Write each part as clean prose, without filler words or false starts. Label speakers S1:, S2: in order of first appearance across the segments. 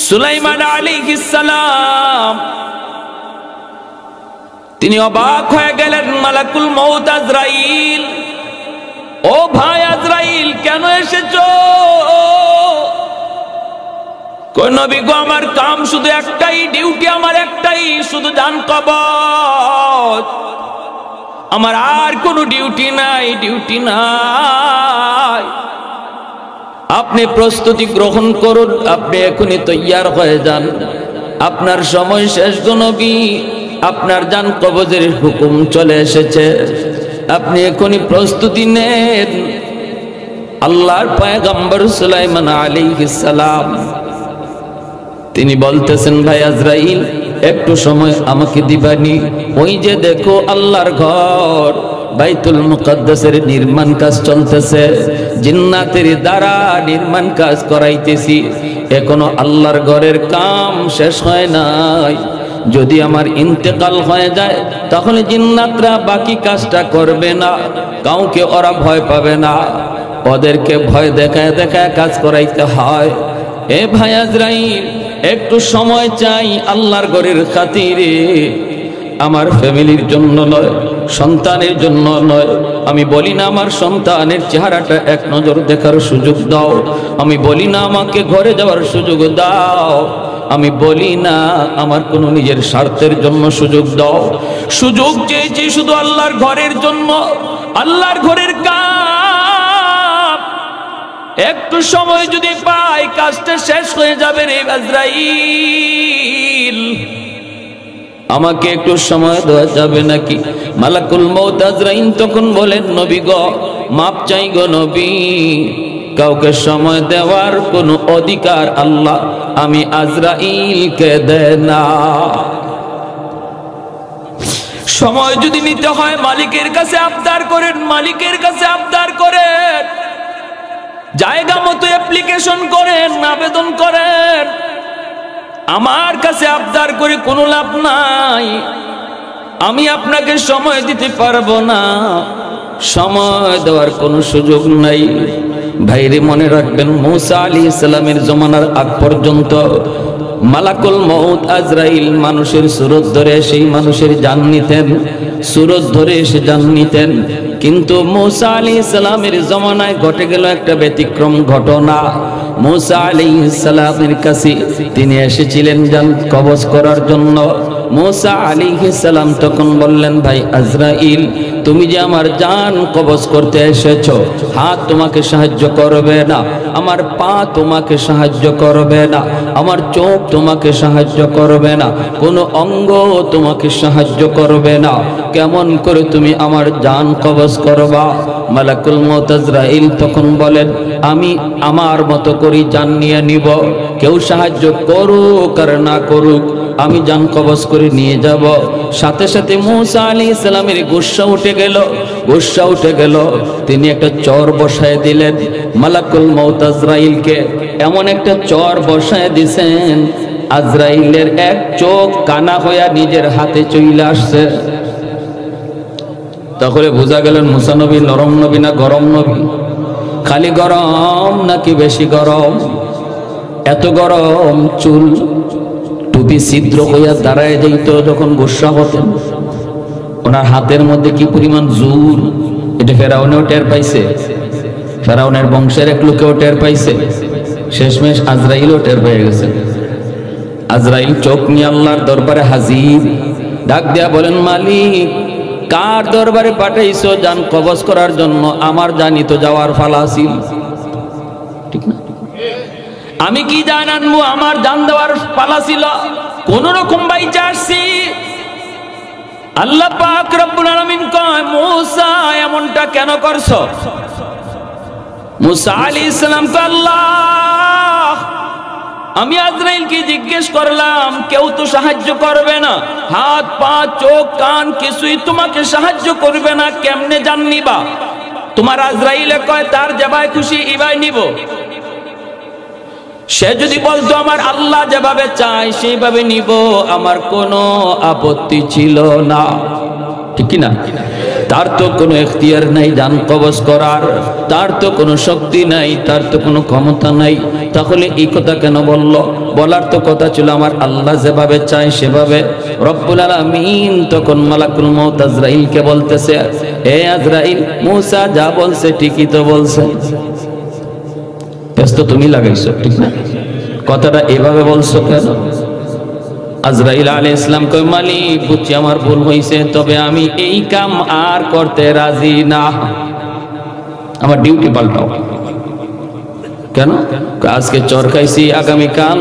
S1: সুলাইমান আলাইহিস সালাম তিনি অবাক হয়ে গেলেন। মালাকুল মউত আজরাইল, ও ভাই আজরাইল কেন এসেছো? কই নবী গো, আমার কাম শুধু একটাই, ডিউটি আমার একটাই, শুধু জান কবজ, আমার আর কোনো ডিউটি নাই, ডিউটি নাই। আপনি প্রস্তুতি গ্রহণ করুন, আপনি এখনই তৈয়ার হয়ে যান, আপনার সময় শেষ গো নবী, আপনার জান কবজের হুকুম চলে এসেছে, আপনি এখনই প্রস্তুতি নেন। আল্লাহর পয়গম্বর সুলাইমান আলাইহিস সালাম তিনি বলতেছেন, ভাই আজরাইল একটু সময় আমাকে দিবানি? ওই যে দেখো আল্লাহর ঘর বাইতুল মুকদ্দাসের নির্মাণ কাজ চলতেছে, জিন্নাতের দ্বারা নির্মাণ কাজ করাইতেছি, এখনো আল্লাহর ঘরের কাম শেষ হয় নাই। যদি আমার ইন্তেকাল হয়ে যায় তাহলে জিন্নাতরা বাকি কাজটা করবে না, কাউকে ওরা ভয় পাবে না, ওদেরকে ভয় দেখায় দেখায় কাজ করাইতে হয়। এ ভাই আজরাইল একটু সময় চাই আল্লাহর ঘরের খাতিরে, আমার ফ্যামিলির জন্য নয়, সন্তানের জন্য নয়। আমি বলি না আমার সন্তানের চেহারাটা এক নজর দেখার সুযোগ দাও, আমি বলি না আমাকে ঘরে যাওয়ার সুযোগ দাও, আমি বলি না আমার কোনো নিজের স্বার্থের জন্য সুযোগ দাও। সুযোগ চেয়েছি শুধু আল্লাহর ঘরের জন্য, আল্লাহর ঘরের কাজ একটু সময় যদি পাই কাজটা শেষ হয়ে যাবে রে আজরাইল, আমাকে একটু সময় দেওয়া যাবে নাকি? মালাকুল মউত আজরাইল তখন বলেন, নবী গো মাপ চাই গো নবী, কাউকে সময় দেওয়ার কোনো অধিকার আল্লাহ আমি আজরাইলকে দেয় না। সময় যদি নিতে হয় মালিকের কাছে আবদার করেন, মালিকের কাছে আবদার করেন, জায়গা মতো অ্যাপ্লিকেশন করেন, আবেদন করেন। আমার কাছে আবদার করে কোনো লাভ নাই, আমি আপনাকে সময় দিতে পারবো না, সময় দেওয়ার কোনো সুযোগ নাই। ভাইরে মনে রাখবেন, মূসা আলাইহিস সালামের জমানার আগ পর্যন্ত মালাকুল মউত আজরাইল মানুষের সুরত ধরে সেই মানুষের জান নিতেন, সুরত ধরে এসে জান নিতেন। কিন্তু মূসা আলাইহিস সালামের জমানায় ঘটে গেল একটা ব্যতিক্রম ঘটনা। মূসা আলাইহিস সালামের কাছে তিনি এসেছিলেন জান কবজ করার জন্য। মূসা আলাইহিস সালাম তখন বললেন, ভাই আজরাইল তুমি যে আমার জান কবজ করতে এসেছো, হাত তোমাকে সাহায্য করবে না, আমার পা তোমাকে সাহায্য করবে না, আমার চোখ তোমাকে সাহায্য করবে না, কোনো অঙ্গ তোমাকে সাহায্য করবে না, কেমন করে তুমি আমার জান কবজ করবা? মালাকুল মউত আজরাইল তখন বলেন, আমি আমার মতো করে জান নিয়ে নিব, কেউ সাহায্য করুক আর না করুক আমি জান কবজ করে নিয়ে যাব। সাথে সাথে মূসা আলাইহিস সালামের গুসা উঠে গেল, গুসা উঠে গেল। তিনি একটা চর বসায় দিলেন মালাকুল মউত আজরাইলকে, এমন একটা চর বসায় দিছেন আজরাইলের এক চোখ কানা হইয়া নিজের হাতে চলে আসছে। তাহলে বোঝা গেলেন মূসা নবী নরম নবী না গরম নবী? খালি গরম নাকি বেশি গরম? এত গরম চুল টুপি ছিদ্র হইয়া দাঁড়ায় যাইত যখন গুসা হতেন। ওনার হাতের মধ্যে কি পরিমাণ জোর, এটা ফেরাউনেও টের পাইছে, ফেরাউনের বংশের এক লোকেও টের পাইছে, শেষমেশ আজরাইলও টের পেয়ে গেছে। আজরাইল চোখ নিয়ে আল্লাহর দরবারে হাজির, ডাক দিয়া বলেন, মালিক কার দরবারে পাঠাইছো জান কবজ করার জন্য? আমার জানি তো যাওয়ার ফালা ছিল, ঠিক না? আমি কি জান আনবো, আমার জান দেওয়ার পালা ছিল, কোন রকম বাইচা আসছি। আল্লাহ পাক রব্বুল আলামিন কয়, মূসা এমনটা কেন করছো? মূসা আলাইহিস সালাম কয়, আল্লাহ আমি আজরাইলকে জিজ্ঞেস করলাম, কেউ তো সাহায্য করবে না, হাত পা চোখ কান কিছুই তোমাকে সাহায্য করবে না, কেমনে জান নিবা? তোমার আজরাইলে কয় তার যেভাবে খুশি ইবাই নিব। সে যদি বলতো আমার আল্লাহ যেভাবে চায় সেইভাবে নিব, আমার কোনো আপত্তি ছিল না, ঠিক কি না? তার তো কোনো এখতিয়ার নাই জান কবজ করার, তার তো কোনো শক্তি নাই, তার তো কোনো ক্ষমতা নাই। তাহলে এই কথা কেন বলল? বলার তো কথা ছিল আমার আল্লাহ যেভাবে চায় সেভাবে। রব্বুল আলামিন তখন মালাকুল মউত আজরাইলকে বলতেছে, হে আজরাইল, মূসা যা বলছে ঠিকই তো বলছে। পেশ তো তুমি লাগাইছো, ঠিক না? কথাটা এভাবে বলছো কেন? আজরাইল আলাইহিস সালাম কয়, মালিক বুঝছি আমার ভুল হয়েছে, তবে আমি এই কাম আর করতে রাজি না, আমার ডিউটি পাল্টাও। কেন? আজকে চর খাইছি, আগামীকাল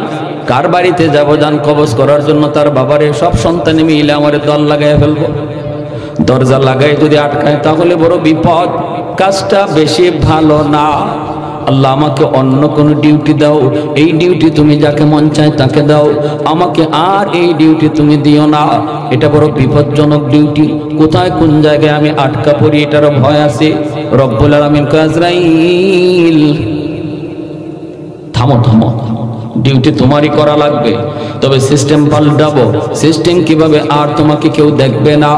S1: কার বাড়িতে যাব জান কবজ করার জন্য, তার বাবারে সব সন্তানে মিলে আমার দল লাগাই ফেলবো। দরজা লাগাই যদি আটকায় তাহলে বড় বিপদ, কাজটা বেশি ভালো না। আল্লাহ আমাকে অন্য কোন ডিউটি দাও, এই ডিউটি তুমি যাকে মন চায় তাকে দাও, আমাকে আর এই ডিউটি তুমি দিও না। এটা বড় বিপজ্জনক ডিউটি, কোথায় কোন জায়গায় আমি আটকা পড়ি এটারও ভয় আছে। রব্বুল আলামিন কয়, আজরাইল থামো থামো, ডিউটি তোমারই করা লাগবে, তবে সিস্টেম পাল্টাবো। সিস্টেম কিভাবে? আর তোমাকে কেউ দেখবে না,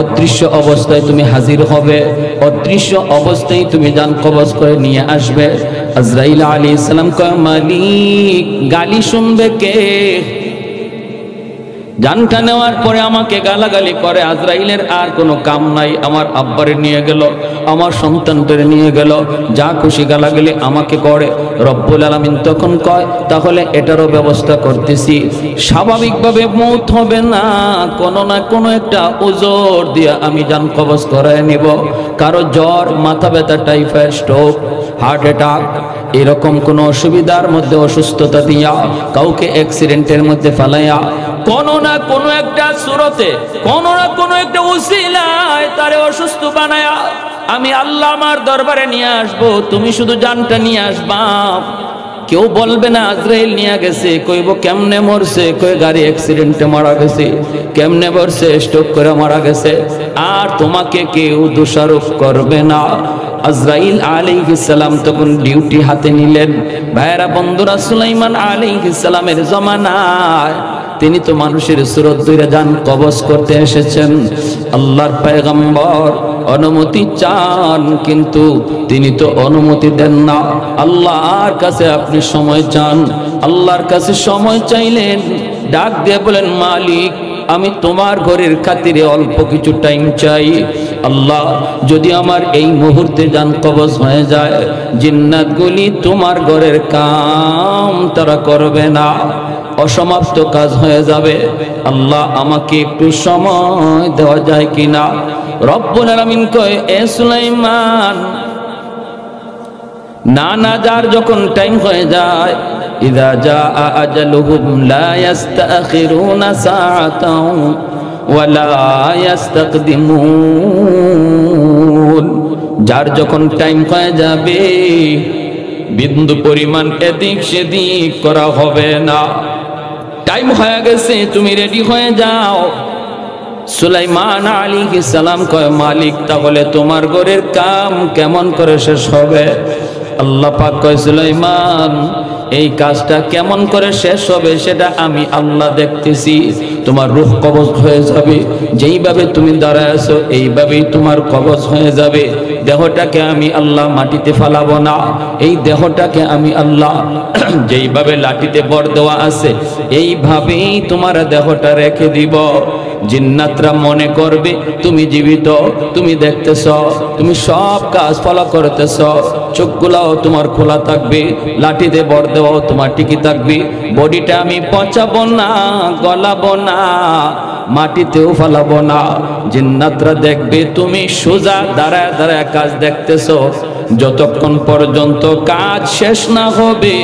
S1: অদৃশ্য অবস্থায় তুমি হাজির হবে, অদৃশ্য অবস্থায় তুমি জান কবজ করে নিয়ে আসবে। আজরাইল আলাইহিস সালাম কয়, মালিক গালি শুনবে কে? জানটা নেওয়ার পরে আমাকে গালাগালি করে। আজরাইলের আর কোনো কাম নাই, আমার আব্বারে নিয়ে গেল, আমার সন্তানটারে নিয়ে গেল, যা খুশি গালাগালি আমাকে করে। রব্বুল আলামিন তখন কয়, তাহলে এটারও ব্যবস্থা করতেছি, স্বাভাবিকভাবে মৌত হবে না, কোনো না কোনো একটা ওজর দিয়ে আমি জান কবজ করায় নিব। কারো জ্বর, মাথা ব্যথা, টাইফয়েড, স্ট্রোক, হার্ট অ্যাটাক, এরকম কোনো অসুবিধার মধ্যে অসুস্থতা দিয়া, কাউকে অ্যাক্সিডেন্টের মধ্যে ফেলাইয়া, কোনো না কোনো একটা সুরতে, কোনো না কোনো একটা উসিলায় তারে অসুস্থ বানায়া আমি আল্লাহ আমার দরবারে নিয়ে আসবো। তুমি শুধু জানটা নিয়ে আসবা। কেউ বলবে না আজরাইল নিয়ে গেছে, কইব কেমনে মরছে, কই গাড়ি অ্যাক্সিডেন্টে মারা গেছে, কেমনে মরছে, স্ট্রোক করে মারা গেছে, আর তোমাকে কেউ দোষারোপ করবে না। আজরাইল আলাইহিস সালাম তখন ডিউটি হাতে নিলেন। ভাইরা বন্ধুরা, সুলাইমান আলাইহিস সালামের জমানায় তিনি তো মানুষের সুরত ধরে জান কবজ করতে এসেছেন। আল্লাহর পয়গম্বর অনুমতি চান, কিন্তু তিনি তো অনুমতি দেন না। আল্লাহর কাছে আপনি সময় চান, আল্লাহর কাছে সময় চাইলেন, ডাক দিয়ে বলেন, মালিক আমি তোমার ঘরের খাতিরে অল্প কিছু টাইম চাই। আল্লাহ যদি আমার এই মুহূর্তে জান কবজ হয়ে যায়, জিন্নাতগুলি তোমার ঘরের কাম তারা করবে না, অসমাপ্ত কাজ হয়ে যাবে। আল্লাহ আমাকে একটু সময় দেওয়া যায় কিনা? রব্বুল আলামিন কয়, এ সুলাইমান, না না, যার যখন টাইম হয়ে যায়, ইযা জাআ আজালুহুম লা ইস্তাখিরুনা সাআতাও ওয়া লা ইস্তাকদিমুন, যার যখন টাইম হয়ে যাবে বিন্দু পরিমাণ এদিক সেদিক করা হবে না। টাইম হয়ে গেছে, তুমি রেডি হয়ে যাও। সুলাইমান আলাইহিস সালাম কয়, মালিক তাহলে তোমার ঘরের কাম কেমন করে শেষ হবে? আল্লাহ পাক কয়, সুলাইমান এই কাজটা কেমন করে শেষ হবে সেটা আমি আল্লাহ দেখতেছি। তোমার রূহ কবজ হয়ে যাবে, যেইভাবে তুমি দাঁড়ায় আছো এইভাবেই তোমার কবজ হয়ে যাবে। দেহটাকে আমি আল্লাহ মাটিতে ফালাবো না, এই দেহটাকে আমি আল্লাহ যেইভাবে লাঠিতে বর দেওয়া আছে এইভাবেই তোমার দেহটা রেখে দিব। জিন্নাতরা মনে করবে তুমি জীবিত, তুমি দেখতেছ, তুমি সব কাজ ফলো করতেছ, চোখগুলাও তোমার খোলা থাকবে, লাঠিতে বর দেওয়াও তোমার টিকি থাকবে। বডিটা আমি পচাবো না, গলাবো না, মাটিতেও ফালাবো না। জিন্নাতরা দেখবে তুমি সোজা দাঁড়ায় দাঁড়ায় কাজ দেখতেছ, যতক্ষণ পর্যন্ত কাজ শেষ না হবে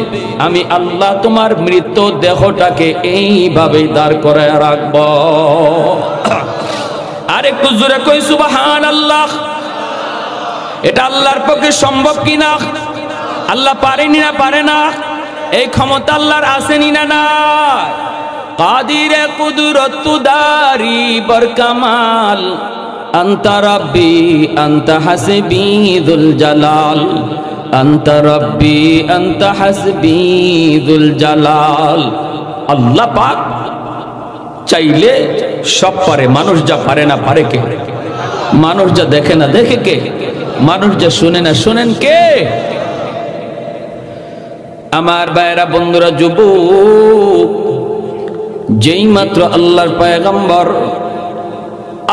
S1: আমি আল্লাহ তোমার মৃত দেহটাকে এইভাবেই দাঁড় করায় রাখবো। আর একটু জোরে কই সুবহানাল্লাহ। এটা আল্লাহর পক্ষে সম্ভব কিনা? আল্লাহ পারেনি না পারে না? এই ক্ষমতা আল্লাহর আসেনি না না? কাদিরে কুদরত দারি বরকামাল, আনতা রাব্বি আনতা হাসবি যুল জালাল, আনতা রাব্বি আনতা হাসবি যুল জালাল। আল্লাহ পাক চাইলে সব পারে, মানুষ যা পারে না পারে কে? মানুষ যা দেখে না দেখে কে? মানুষ যা শুনে না শোনেন কে? আমার ভাইরা, বন্ধুরা, যুবক, যেই মাত্র আল্লাহর পয়গম্বর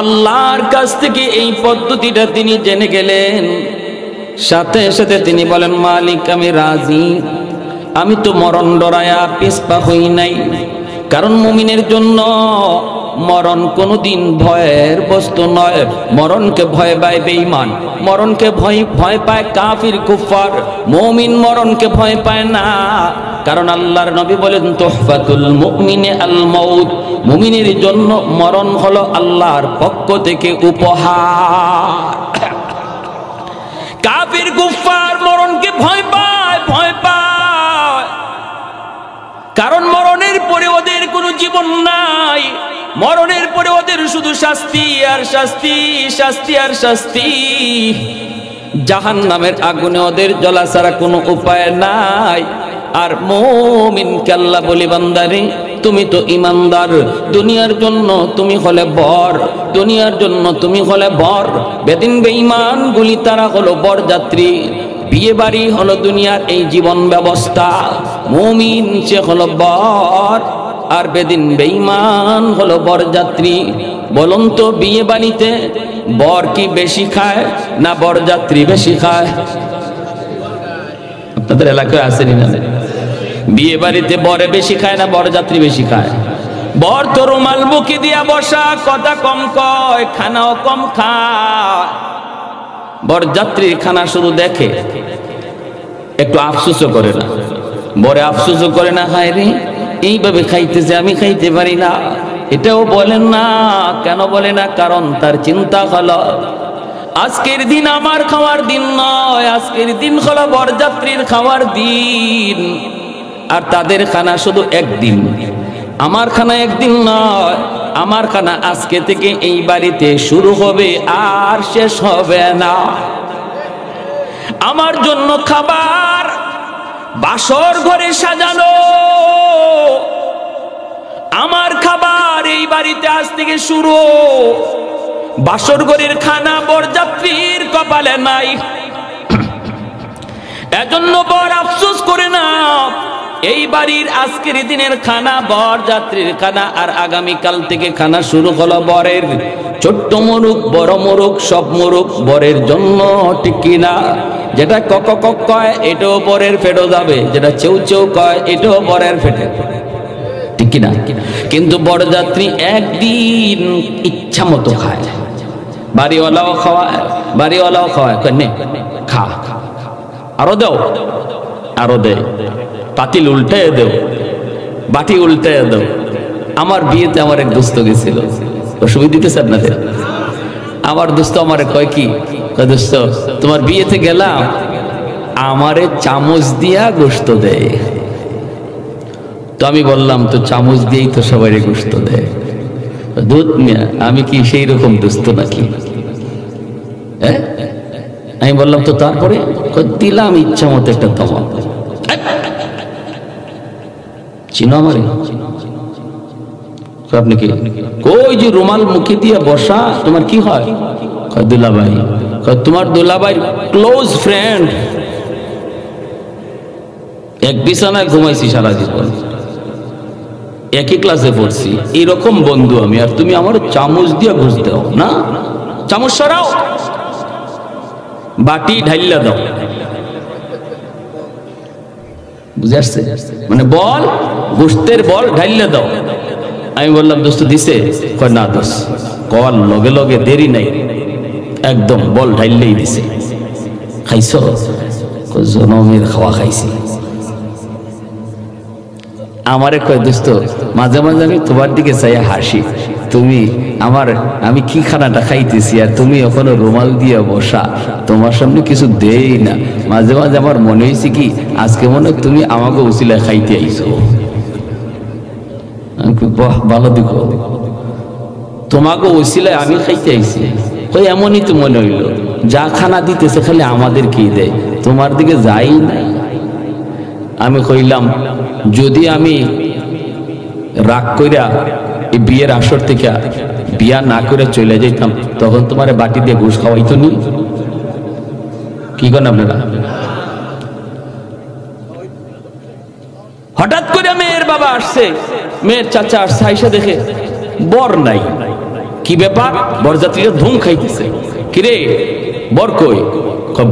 S1: আল্লাহর কাছ থেকে এই পদ্ধতিটা তিনি জেনে গেলেন, সাথে সাথে তিনি বলেন, মালিক আমি রাজি, আমি তো মরণ ডরায়া পিছপা হই নাই। কারণ মুমিনের জন্য মরণ কোনদিন ভয়ের বস্তু নয়। মরণকে ভয় পায় বেঈমান, মরণকে ভয় পায় কাফির কুফার। মুমিন মরণকে ভয় পায় না, কারণ আল্লাহর নবী বলেন, তুহফাতুল মুমিনে আল মাউত, মুমিনের জন্য মরণ হলো আল্লাহর পক্ষ থেকে উপহার। কাফির কুফার মরণকে ভয় পায়, কারণ মরণের পরে ওদের কোনো জীবন নাই। মরণের পরে ওদের শুধু শাস্তি আর শাস্তি, শাস্তি আর শাস্তি। জাহান্নামের আগুনে ওদের জ্বলা ছাড়া কোনো উপায় নাই। আর মুমিনকে আল্লাহ বলি, বান্দারে তুমি তো ইমানদার, দুনিয়ার জন্য তুমি হলে বর, দুনিয়ার জন্য তুমি হলে বর। বেদিন বেঈমান গুলি তারা হলো বরযাত্রী। বিয়ে বাড়ি হলো দুনিয়ার এই জীবন ব্যবস্থা। মুমিন সে হলো বর, আর বেদিন বেঈমান হলো বরযাত্রী। বলুন তো, বিয়ে বাড়িতে বর কি বেশি খায় না বরযাত্রী বেশি খায়? আপনাদের এলাকায় আসেনি না? বিয়ে বাড়িতে বরে বেশি খায় না বরযাত্রী বেশি খায়? বর তো রুমাল মুখে দিয়া বসা, কথা কম কয়, খানাও কম খায়। বরযাত্রীর খানা শুধু দেখে, একটু আফসোসও করে না। বরে আফসোসও করে না, হায় রে এইভাবে খাইতেছে, আমি খাইতে পারি না, এটাও বলেন না। কেন বলে না? কারণ তার চিন্তা হলো, আজকের দিন আমার খাওয়ার দিন নয়, আজকের দিন হলো বরযাত্রীর খাওয়ার দিন। আর তাদের খানা শুধু একদিন, আমার খানা একদিন নয়। আমার খানা আজকে থেকে এই বাড়িতে শুরু হবে আর শেষ হবে না। আমার জন্য খাবার বাসর ঘরে সাজানো, আমার খাবার এই বাড়িতে আজ থেকে শুরু। বাসর ঘরের খানা বরযাত্রীর কপালে নাই। এজন্য বর আফসোস করে না, এই বাড়ির আজকের দিনের খানা বরযাত্রীর খানা, আর আগামীকাল থেকে খানা শুরু হলো বরের। ছোট্ট মুরুক, বড় মুরুক, সব মুরুক বরের জন্য, ঠিক কিনা? যেটা কক কক কয় এটাও বরের পেটে যাবে, যেটা চেউ চেউ কয় এটাও বরের পেটে, ঠিক কিনা? কিন্তু বরযাত্রী একদিন ইচ্ছা মতো খায়। বাড়িওয়ালাও খাওয়ায়, বাড়িওয়ালাও খাওয়ায়, নে খা, আরো দেও, আরো দে, পাতিল উল্টে দেও, বাটি উল্টে দেও। আমার বিয়েতে আমার এক দোস্ত গেছিল, অসুবিধা দিতেছে আপনাদের? আমার দোস্ত আমারে কয় কি, দোস্ত তোমার বিয়েতে গেলাম, আমারে চামচ দিয়া গোশত দেয়। তো আমি বললাম, তো চামচ দিয়েই তো সবাই গোশত দেয়। দুধ মিয়া, আমি কি সেই রকম দোস্ত নাকি? হ্যাঁ, আমি বললাম তো তারপরে দিলাম ইচ্ছা মতো একটা তমাক। চিনো আমারে? আপনি কি কই যে রুমাল মুখে দিয়ে বসা, তোমার কি হয়? দুলাভাই। তোমার দুলাভাই ক্লোজ ফ্রেন্ড, এক বিছানায় ঘুমাইছি সারা জীবন, একই ক্লাসে পড়ছি, এরকম বন্ধু আমি, আর তুমি আমার চামচ দিয়ে ঘুষ দাও না? চামচ সরাও, বাটি ঢাইলা দাও। বুঝে আসছে? মানে বল, গোশতের বল ঢাইলা দাও। আমি বললাম, দোস্ত দিছে? কয় না দোস্ত, কল লগে লগে দেরি নাই, একদম বল ঢাইলেই দিছে। খাইছ? জনমের খাওয়া খাইছি। আমারে কয়, দোস্ত মাঝে মাঝে আমি তোমার দিকে চাই হাসি, তুমি আমি কি খানাটা খাইতেছি আর তুমি এখনো রুমাল দিয়ে বসা, তোমার সামনে কিছু দেই না। মাঝে মাঝে আমার মনে হয়েছে কি, আজকে মনে হয় তুমি আমাকে উসিলা খাইতে আইছো। বাহ, ভালো দিকো, তোমাকে উসিলায় আমি খাইতে আইছি। ওই এমনই তো মনে হইল, যা খানা দিতেছে খালি আমাদেরকেই দেয়, তোমার দিকে যাই না। আমি কইলাম, যদি আমি রাগ কইরা এই বিয়ের আসর থেকে বিয়া না করে চলে যেতাম, তখন তোমার বাটি দিয়ে ঘুষ খাওয়াইতো নি? কি করেন আপনারা? হঠাৎ করে মেয়ের বাবা আসছে, মেয়ের চাচা আসছে, আইসা দেখে বর নাই। কি ব্যাপার? বরযাত্রীরা ধুম খাইতেছে। কিরে বর কই?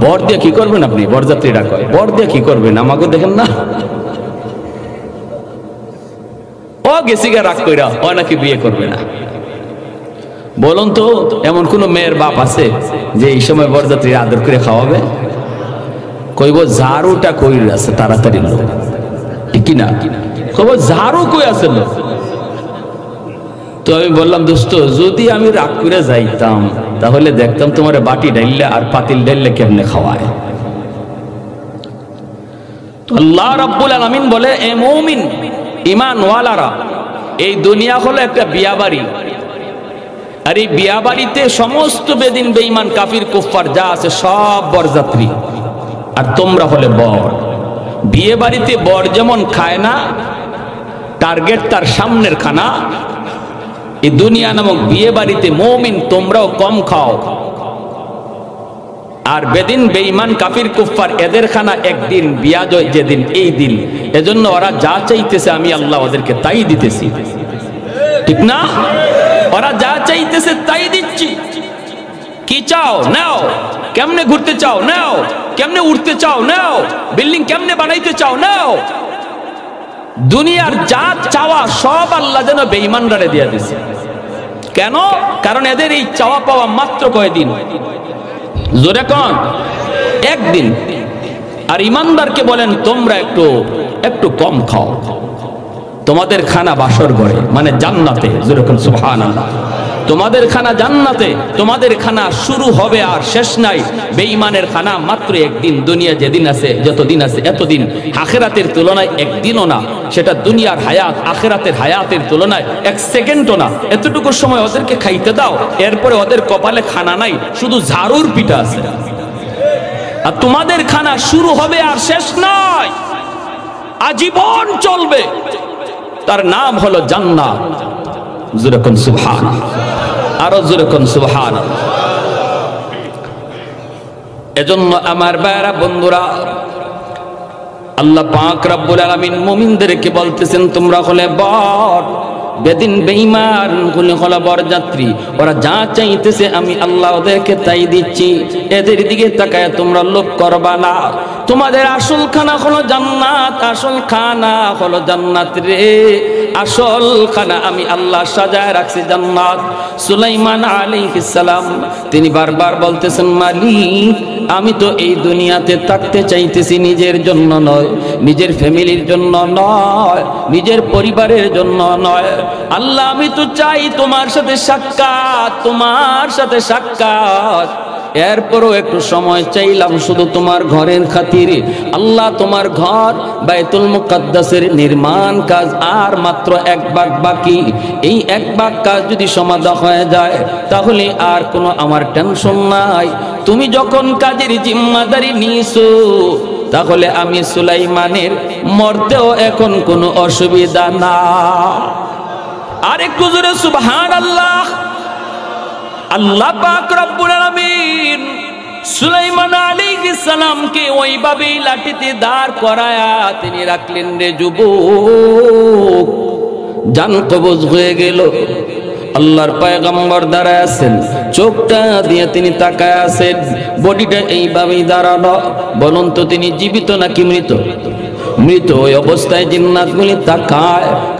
S1: বর দিয়ে কি করবেন আপনি? বরযাত্রীরা কয় বর দিয়ে কি করবেন, আমাকে দেখেন না। ও গেছি গা রাগ কইরা, ও নাকি বিয়ে করবে না। বলুন তো এমন কোন মেয়ের বাপ আছে যে এই সময় বরযাত্রী আদর করে খাওয়াবে? কইব ঝাড়ুটা কই আছে, তাড়াতাড়ি লোক, ঠিক না? কইব ঝাড়ু কই আছে লোক। তো আমি বললাম দোস্ত, যদি আমি রাগ করে যাইতাম তাহলে দেখতাম তোমার বাটি ডাইলে আর পাতিল ডাইলে কেমনে খাওয়ায়। আল্লাহ রাব্বুল আলামিন বলে, এ মুমিন ঈমানওয়ালারা, এই দুনিয়া হলো একটা বিয়া বাড়ি, আর এই বিয়া বাড়িতে সমস্ত বেদিন বেঈমান কাফির কুফফার যা আছে সব বরযাত্রী, আর তোমরা হলে বর। বিয়ে বাড়িতে বর যেমন খায় না, টার্গেট তার সামনের খানা, এই দুনিয়া নামক বিয়ে বাড়িতে মুমিন তোমরাও কম খাও, আর বেদিন বেঈমান কাফির কুফফার এদের খানা একদিন, বিয়া যেদিন এই দিন। এজন্য ওরা যা চাইতেছে আমি আল্লাহ ওদেরকে তাই দিতেছি, ঠিক না? ওরা যা চাইতেছে তাই দিচ্ছি। কি চাও নাও, কেমনে ঘুরতে চাও নাও, কেমনে উঠতে চাও নাও, বিল্ডিং কেমনে বানাইতে চাও নাও। দুনিয়ার যা চাওয়া সব আল্লাহ যেন বেঈমানরা দিয়ে দিছে। কেন? কারণ এদের এই চাওয়া পাওয়া মাত্র কয়দিন? জোরে কোন? একদিন। আর ইমানদারকে বলেন তোমরা একটু কম খাও, তোমাদের খানা বাসর ঘরে, মানে জান্নাতে। জোরে কোন সুবহানাল্লাহ। তোমাদের খানা জান্নাতে, তোমাদের খানা শুরু হবে আর শেষ নাই। বেঈমানের খানা মাত্র একদিন। দুনিয়া যেদিন আছে, যতদিন আছে এতদিন, আখিরাতের তুলনায় একদিনও না। সেটা দুনিয়ার হায়াত আখিরাতের হায়াতের তুলনায় এক সেকেন্ডও না। এতটুকু সময় ওদেরকে খাইতে দাও, এরপরে ওদের কপালে খানা নাই, শুধু ঝাড়ুর পিঠা আছে। আর তোমাদের খানা শুরু হবে আর শেষ নয়, আজীবন চলবে। তার নাম হলো জান্নাত। জোরে কোন সুবহানাল্লাহ, আরো জোরে কোন সুবহানাল্লাহ। এজন্য আমার ভাইরা বন্ধুরা, আল্লাহ পাক রব্বুল আলামিন মুমিনদেরকে বলতেছেন তোমরা হলে বর, বেদিন বেঈমান গুলো হলো বরযাত্রী। ওরা যা চাইতেছে আমি আল্লাহ ওদেরকে তাই দিচ্ছি। এদের দিকে তাকায় তোমরা লোভ করবা না। তোমাদের আসল খানা হলো জান্নাত, আসল খানা হলো জান্নাত রে। আসল খানা আমি আল্লাহ সাজায় রাখছি জান্নাত। সুলাইমান আলাইহিস সালাম তিনি বারবার বলতেছেন, মালিক আমি তো এই দুনিয়াতে থাকতে চাইতেছি নিজের জন্য নয়, নিজের ফ্যামিলির জন্য নয়, নিজের পরিবারের জন্য নয়। আল্লাহ আমি তো চাই তোমার সাথে সাক্ষাৎ, তোমার সাথে সাক্ষাৎ। এরপরও একটু সময় চাইলাম শুধু তোমার ঘরের খাতিরে। আল্লাহ তোমার ঘর বাইতুল মুকাদ্দাসের নির্মাণ কাজ আর মাত্র 1 ভাগ বাকি। এই 1 ভাগ কাজ যদি সমাধা হয়ে যায় তাহলে আর কোনো আমার টেনশন নাই। তুমি যখন কাজের জিম্মাদারি নিয়েছো তাহলে আমি সুলাইমানের মরতেও এখন কোনো অসুবিধা না। আর একটু জোরে সুবহানাল্লাহ। আল্লাহ পাক রব্বুল আলামিন সুলাইমান আলাইহিস সালামকে ওইভাবে লাঠিতে দাঁড় করায়া তিনি রাখলেন রে যুবক। জান কবজ হয়ে গেল। আল্লাহর পয়গম্বর দাঁড়ায় আছেন, চোখটা দিয়ে তিনি তাকায় আছেন, বডিটা এইভাবেই দাঁড়ানো। বলুন তো তিনি জীবিত নাকি মৃত? মৃত। ওই অবস্থায় জিন্নাতগুলি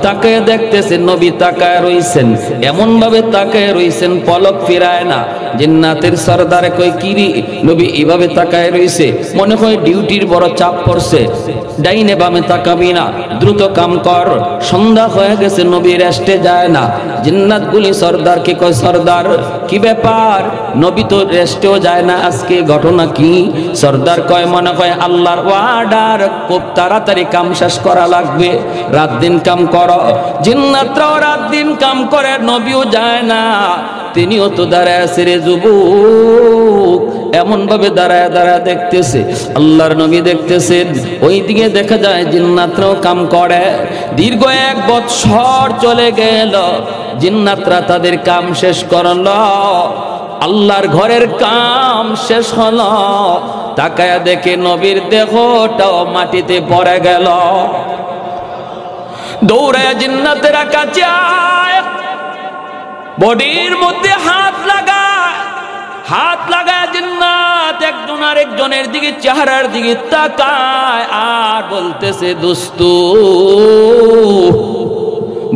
S1: তাকায় দেখতেছে নবী তাকায় রইছেন, এমন ভাবে তাকায় রইছেন পলক ফিরায় না। জিন্নাতের সরদারে কই কিরি নবী এইভাবে তাকায় রইছে, মনে হয় ডিউটির বড় চাপ পড়ছে। ডাইনে বামে তাকাবি না, দ্রুত কাম কর, সন্ধ্যা হয়ে গেছে, নবী রেস্টে যায় না। জিন্নাতগুলি সরদারকে কয়, সরদার কি ব্যাপার? নবী তো রেস্টেও যায় না, আজকে ঘটনা কি? সরদার কয়, মনে হয় আল্লাহর ওয়ার্ডার, খুব তাড়াতাড়ি তাড়াতাড়ি কাম শেষ করা লাগবে, রাত দিন কাম করো। জিন্নাতরাও রাত দিন কাম করে, নবীও যায় না, তিনিও তো দাঁড়ায় আছে রে যুবক, এমন ভাবে দাঁড়ায় দাঁড়ায় দেখতেছে। আল্লাহর নবী দেখতেছেন, ওই দিকে দেখা যায় জিন্নাতরাও কাম করে। দীর্ঘ 1 বৎসর চলে গেল, জিন্নাতরা তাদের কাম শেষ করলো, আল্লাহর ঘরের কাম শেষ হলো। তাকায়া দেখে নবীর দেহটাও মাটিতে পড়ে গেল। দৌড়ায় জিন্নাতেরা কাছে বডির মধ্যে হাত লাগায় জিন্নাত একজন আরেকজনের দিকে চেহারার দিকে তাকায় আর বলতেছে, দোস্ত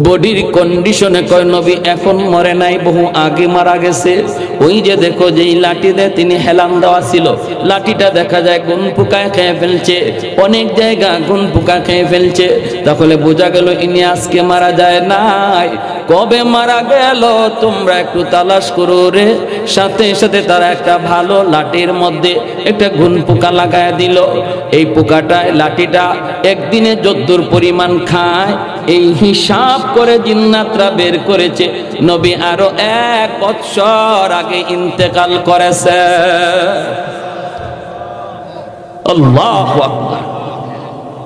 S1: বডির কন্ডিশনে কয় নবী এখন মরে নাই, বহু আগে মারা গেছে। ওই যে দেখো যেই লাঠি দিয়ে তিনি হেলান দেওয়া ছিল, লাঠিটা দেখা যায় গুন পোকায় খেয়ে ফেলছে, অনেক জায়গা গুন পোকা খেয়ে ফেলছে। তাহলে বোঝা গেল ইনি আজকে মারা যায় নাই, কবে মারা গেল তোমরা একটু তালাশ করো রে। সাথে সাথে তারা একটা ভালো লাঠির মধ্যে একটা গুন পোকা লাগায় দিল। এই পোকাটায় লাঠিটা একদিনে যদ্দুর পরিমাণ খায় এই হিসাব করে জিন্নাতরা বের করেছে নবী আরো 1 বৎসর আগে ইন্তেকাল করেছে। আল্লাহু আকবার।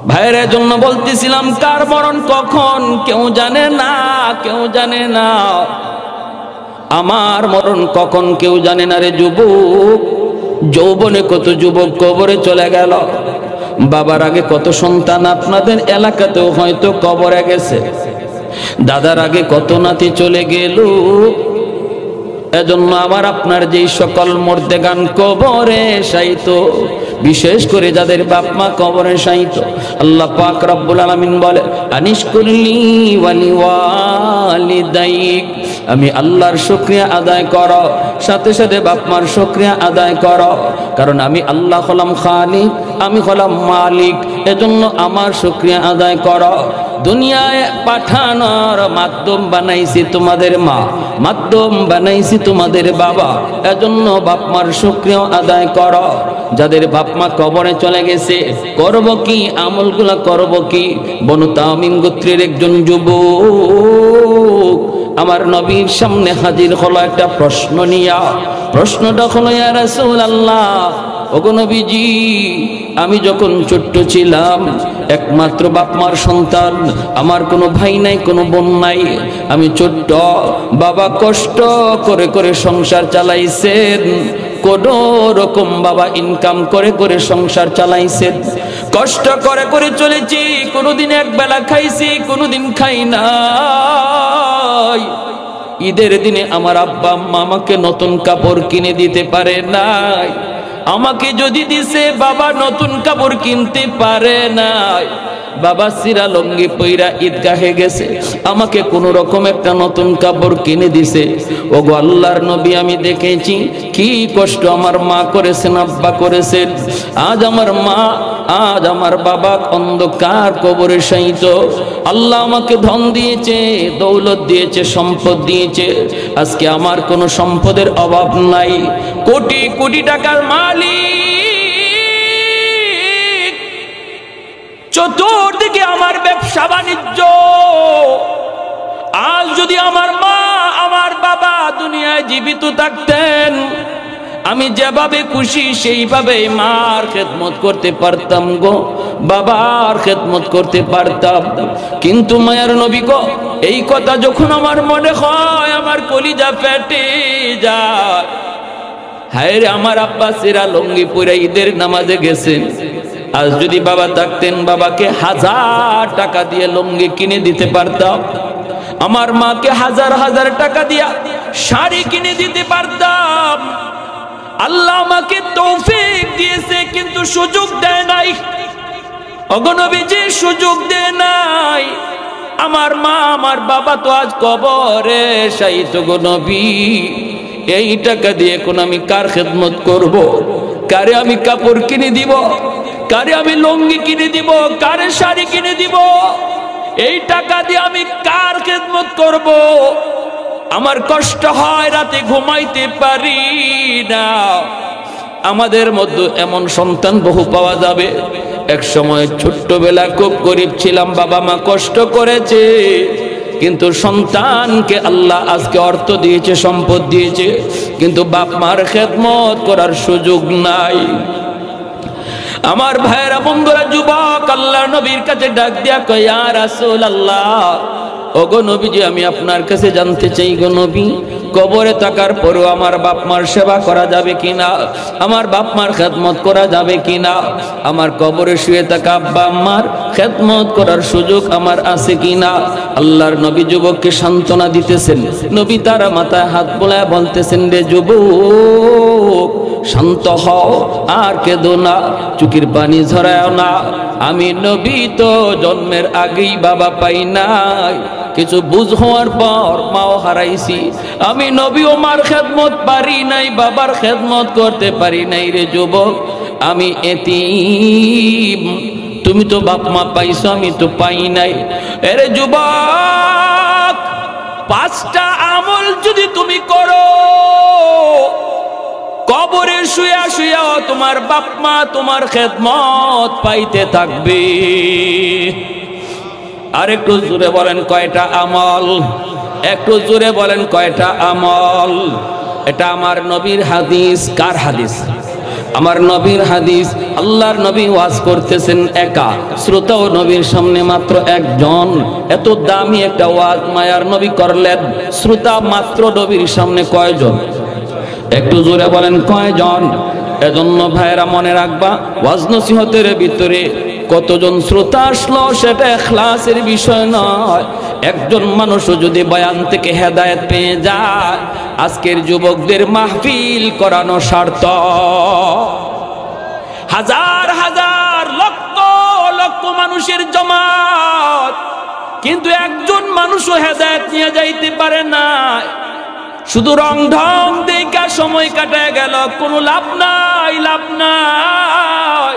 S1: ভাইয়ের জন্য বলতেছিলাম, কার মরণ কখন কেউ জানে না, কেউ জানে না। আমার মরণ কখন কেউ জানে না রে যুবক। যৌবনে কত যুবক কবরে চলে গেল, বাবার আগে কত সন্তান আপনাদের এলাকাতেও হয়তো কবরে গেছে, দাদার আগে কত নাতি চলে গেল। এজন্য আমার আপনার যেই সকল মুর্দেগান কবরে শায়িত, বিশেষ করে যাদের বাপ মা কবরে শায়িত, আল্লাহ পাক রব্বুল আলামিন বলে, আনিশকুরলি ওয়ালি ওয়ালিদাইক, আমি আল্লাহর শুকরিয়া আদায় করো, সাথে সাথে বাপ মার শুকরিয়া আদায় করো, কারণ আমি আল্লাহ হলাম খালিক, আমি হলাম মালিক, এজন্য আমার শুকরিয়া আদায় করো। দুনিয়ায় পাঠানোর মাধ্যম বানাইছি তোমাদের মা, মাধ্যম বানাইছি তোমাদের বাবা, এজন্য বাপ মার শুকরিয়া আদায় করো। যাদের বাপ মা কবরে চলে গেছে, করব কি আমলগুলা করব কি? বনু তামিম গোত্রের একজন যুবক আমার নবীর সামনে হাজির হলো একটা প্রশ্ন নিয়া। প্রশ্নটা হলো, ইয়া রাসূলুল্লাহ, ওগো নবীজি, আমি যখন ছোট্ট ছিলাম একমাত্র বাপ মার সন্তান, আমার কোনো ভাই নাই, কোনো বোন নাই, আমি ছোট্ট, বাবা কষ্ট করে করে সংসার চালাইছেন, কোনো রকম বাবা ইনকাম করে করে সংসার চালাইছেন, কষ্ট করে করে চলেছি, কোনোদিন একবেলা খাইছি, কোনোদিন খাই নাই। ঈদের দিনে আমার আব্বা আম্মা আমাকে নতুন কাপড় কিনে দিতে পারে নাই, আমাকে যদি দিছে বাবা নতুন কাপড় কিনতে পারে নাই। বাবা সিরা লঙ্গি পইরা ঈদগাহে গেছে, আমাকে কোন রকম একটা নতুন কাপড় কিনে দিছে। ওগো আল্লাহর নবী, আমি দেখেছি কি কষ্ট আমার মা করেছেন, আব্বা করেছেন। আজ আমার মা, আজ আমার বাবা অন্ধকার কবরে শায়িত। আল্লাহ আমাকে ধন দিয়েছে, দৌলত দিয়েছে, সম্পদ দিয়েছে, আজকে আমার কোনো সম্পদের অভাব নাই, কোটি কোটি টাকার মালিক, চতুর্দিকে আমার ব্যবসা বাণিজ্য। আজ যদি আমার মা, আমার বাবা দুনিয়ায় জীবিত থাকতেন, আমি যেভাবে খুশি সেইভাবে মার খেদমত করতে পারতাম গো, বাবার খেদমত করতে পারতাম। কিন্তু মায়ার নবী গো, এই কথা যখন আমার মনে হয় আমার কলিজা ফেটে যায়। হায় রে, আমার আব্বা সিরা লঙ্গি পরে ঈদের নামাজে গেছেন, আজ যদি বাবা থাকতেন বাবাকে 1000 টাকা দিয়ে লঙ্গি কিনে দিতে পারতাম, আমার মাকে 1000 টাকা দিয়া শাড়ি কিনে দিতে পারতাম। আল্লাহ আমাকে তৌফিক দিয়েছে, কিন্তু সুযোগ দেয় নাই। ওগো নবীজি, সুযোগ দেয় নাই। আমার মা, আমার বাবা তো আজ কবরে শায়িত গো নবী। এই টাকা দিয়ে কোন আমি কার খেদমত করব? কারে আমি কাপড় কিনে দিব? কারে আমি লুঙ্গি কিনে দিব? কারে শাড়ি কিনে দিব? এই টাকা দিয়ে আমি কার খেদমত করব? আমার কষ্ট হয়, রাতে ঘুমাইতে পারি না। আমাদের মধ্যে এমন সন্তান বহু পাওয়া যাবে, এক সময় ছোট্টবেলা খুব গরিব ছিলাম, বাবা মা কষ্ট করেছে, কিন্তু সন্তানকে আল্লাহ আজকে অর্থ দিয়েছে, সম্পদ দিয়েছে, কিন্তু বাপ মার খেদমত করার সুযোগ নাই। আমার ভাইরা বন্ধুরা, যুবক আল্লাহর নবীর কাছে ডাক দিয়া কয়, ইয়া রাসূলুল্লাহ, ওগো নবীজি, আমি আপনার কাছে জানতে চাই গো নবী, কবরে থাকার পরেও আমার বাপ মার সেবা করা যাবে কিনা, আমার বাপ মার খেদমত করা যাবে কিনা, আমার কবরে শুয়ে থাকা আব্বা আম্মার খেদমত করার সুযোগ আমার আছে কিনা। আল্লাহর নবী যুবককে সান্ত্বনা দিতেছেন, নবী তারা মাথায় হাত বোলায় বলতেছেন, রে যুবক, শান্ত হও, আর কেঁদো না, চোখের পানি ঝরাও না। আমি নবী তো জন্মের আগেই বাবা পাই নাই, কিছু বুঝ হওয়ার পর মাও হারাইছি। আমি নবী ও মার খেদমত পারি নাই, বাবার খেদমত করতে পারি নাই রে যুবক, আমি এতিম। তুমি তো বাপ মা পাইছো, আমি তো পাই নাই। এরে যুবক, 5টা আমল যদি তুমি করো, কবরে শুয়া শুয়া তোমার বাপ মা তোমার খেদমত পাইতে থাকবে। আর একটু জোরে বলেন কয়টা আমল, একটু জোরে বলেন কয়টা আমল। এটা আমার নবীর হাদিস। কার হাদিস? আমার নবীর হাদিস। আল্লাহর নবী ওয়াজ করতেছেন একা, শ্রোতাও নবীর সামনে মাত্র একজন। এত দামি একটা ওয়াজ মায়ার নবী করলেন, শ্রোতা মাত্র নবীর সামনে কয়জন? একটু জোরে বলেন কয়জন? এজন্য ভাইরা মনে রাখবা, ওয়াজ নসিহতের ভিতরে কতজন শ্রোতা আসলো সেটা ইখলাসের বিষয় নয়। একজন মানুষও যদি বয়ান থেকে হেদায়েত পেয়ে যায়, আজকের যুবকদের মাহফিল করানো সার্থক। হাজার হাজার লক্ষ লক্ষ মানুষের জমাত, কিন্তু একজন মানুষও হেদায়েত নিয়ে যাইতে পারে না। শুধু রং ঢং দেখা সময় কাটায় গেল, কোনো লাভ নাই, লাভ নাই।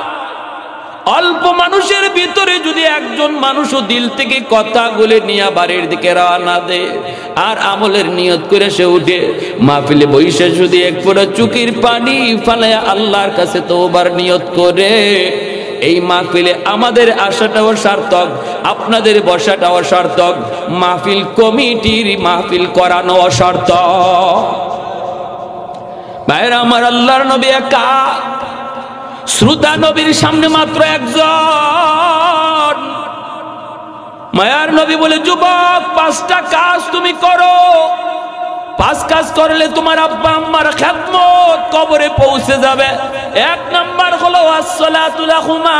S1: অল্প মানুষের ভিতরে যদি একজন মানুষও দিল থেকে কথাগুলো নিয়ে বাড়ির দিকে রওনা দেয় আর আমলের নিয়ত করে সে উঠে মাহফিলে বইসে যদি এক ফোঁটা চোখের পানি ফালায়া আল্লাহর কাছে তওবার নিয়ত করে, এই মাহফিলে আমাদের আসাটাও সার্থক, আপনাদের বসাটাও সার্থক, মাহফিল কমিটির মাহফিল করানো সার্থক। ভাইরা আমার, আল্লাহর নবী একা, শ্রোতা নবীর সামনে মাত্র একজন। মায়ার নবী বলে, যুবক, 5টা কাজ তুমি করো, 5 কাজ করলে তোমার আব্বা আম্মার খেদমত কবরে পৌঁছে যাবে। 1 নাম্বার হলো আসসালাতু লাহুমা,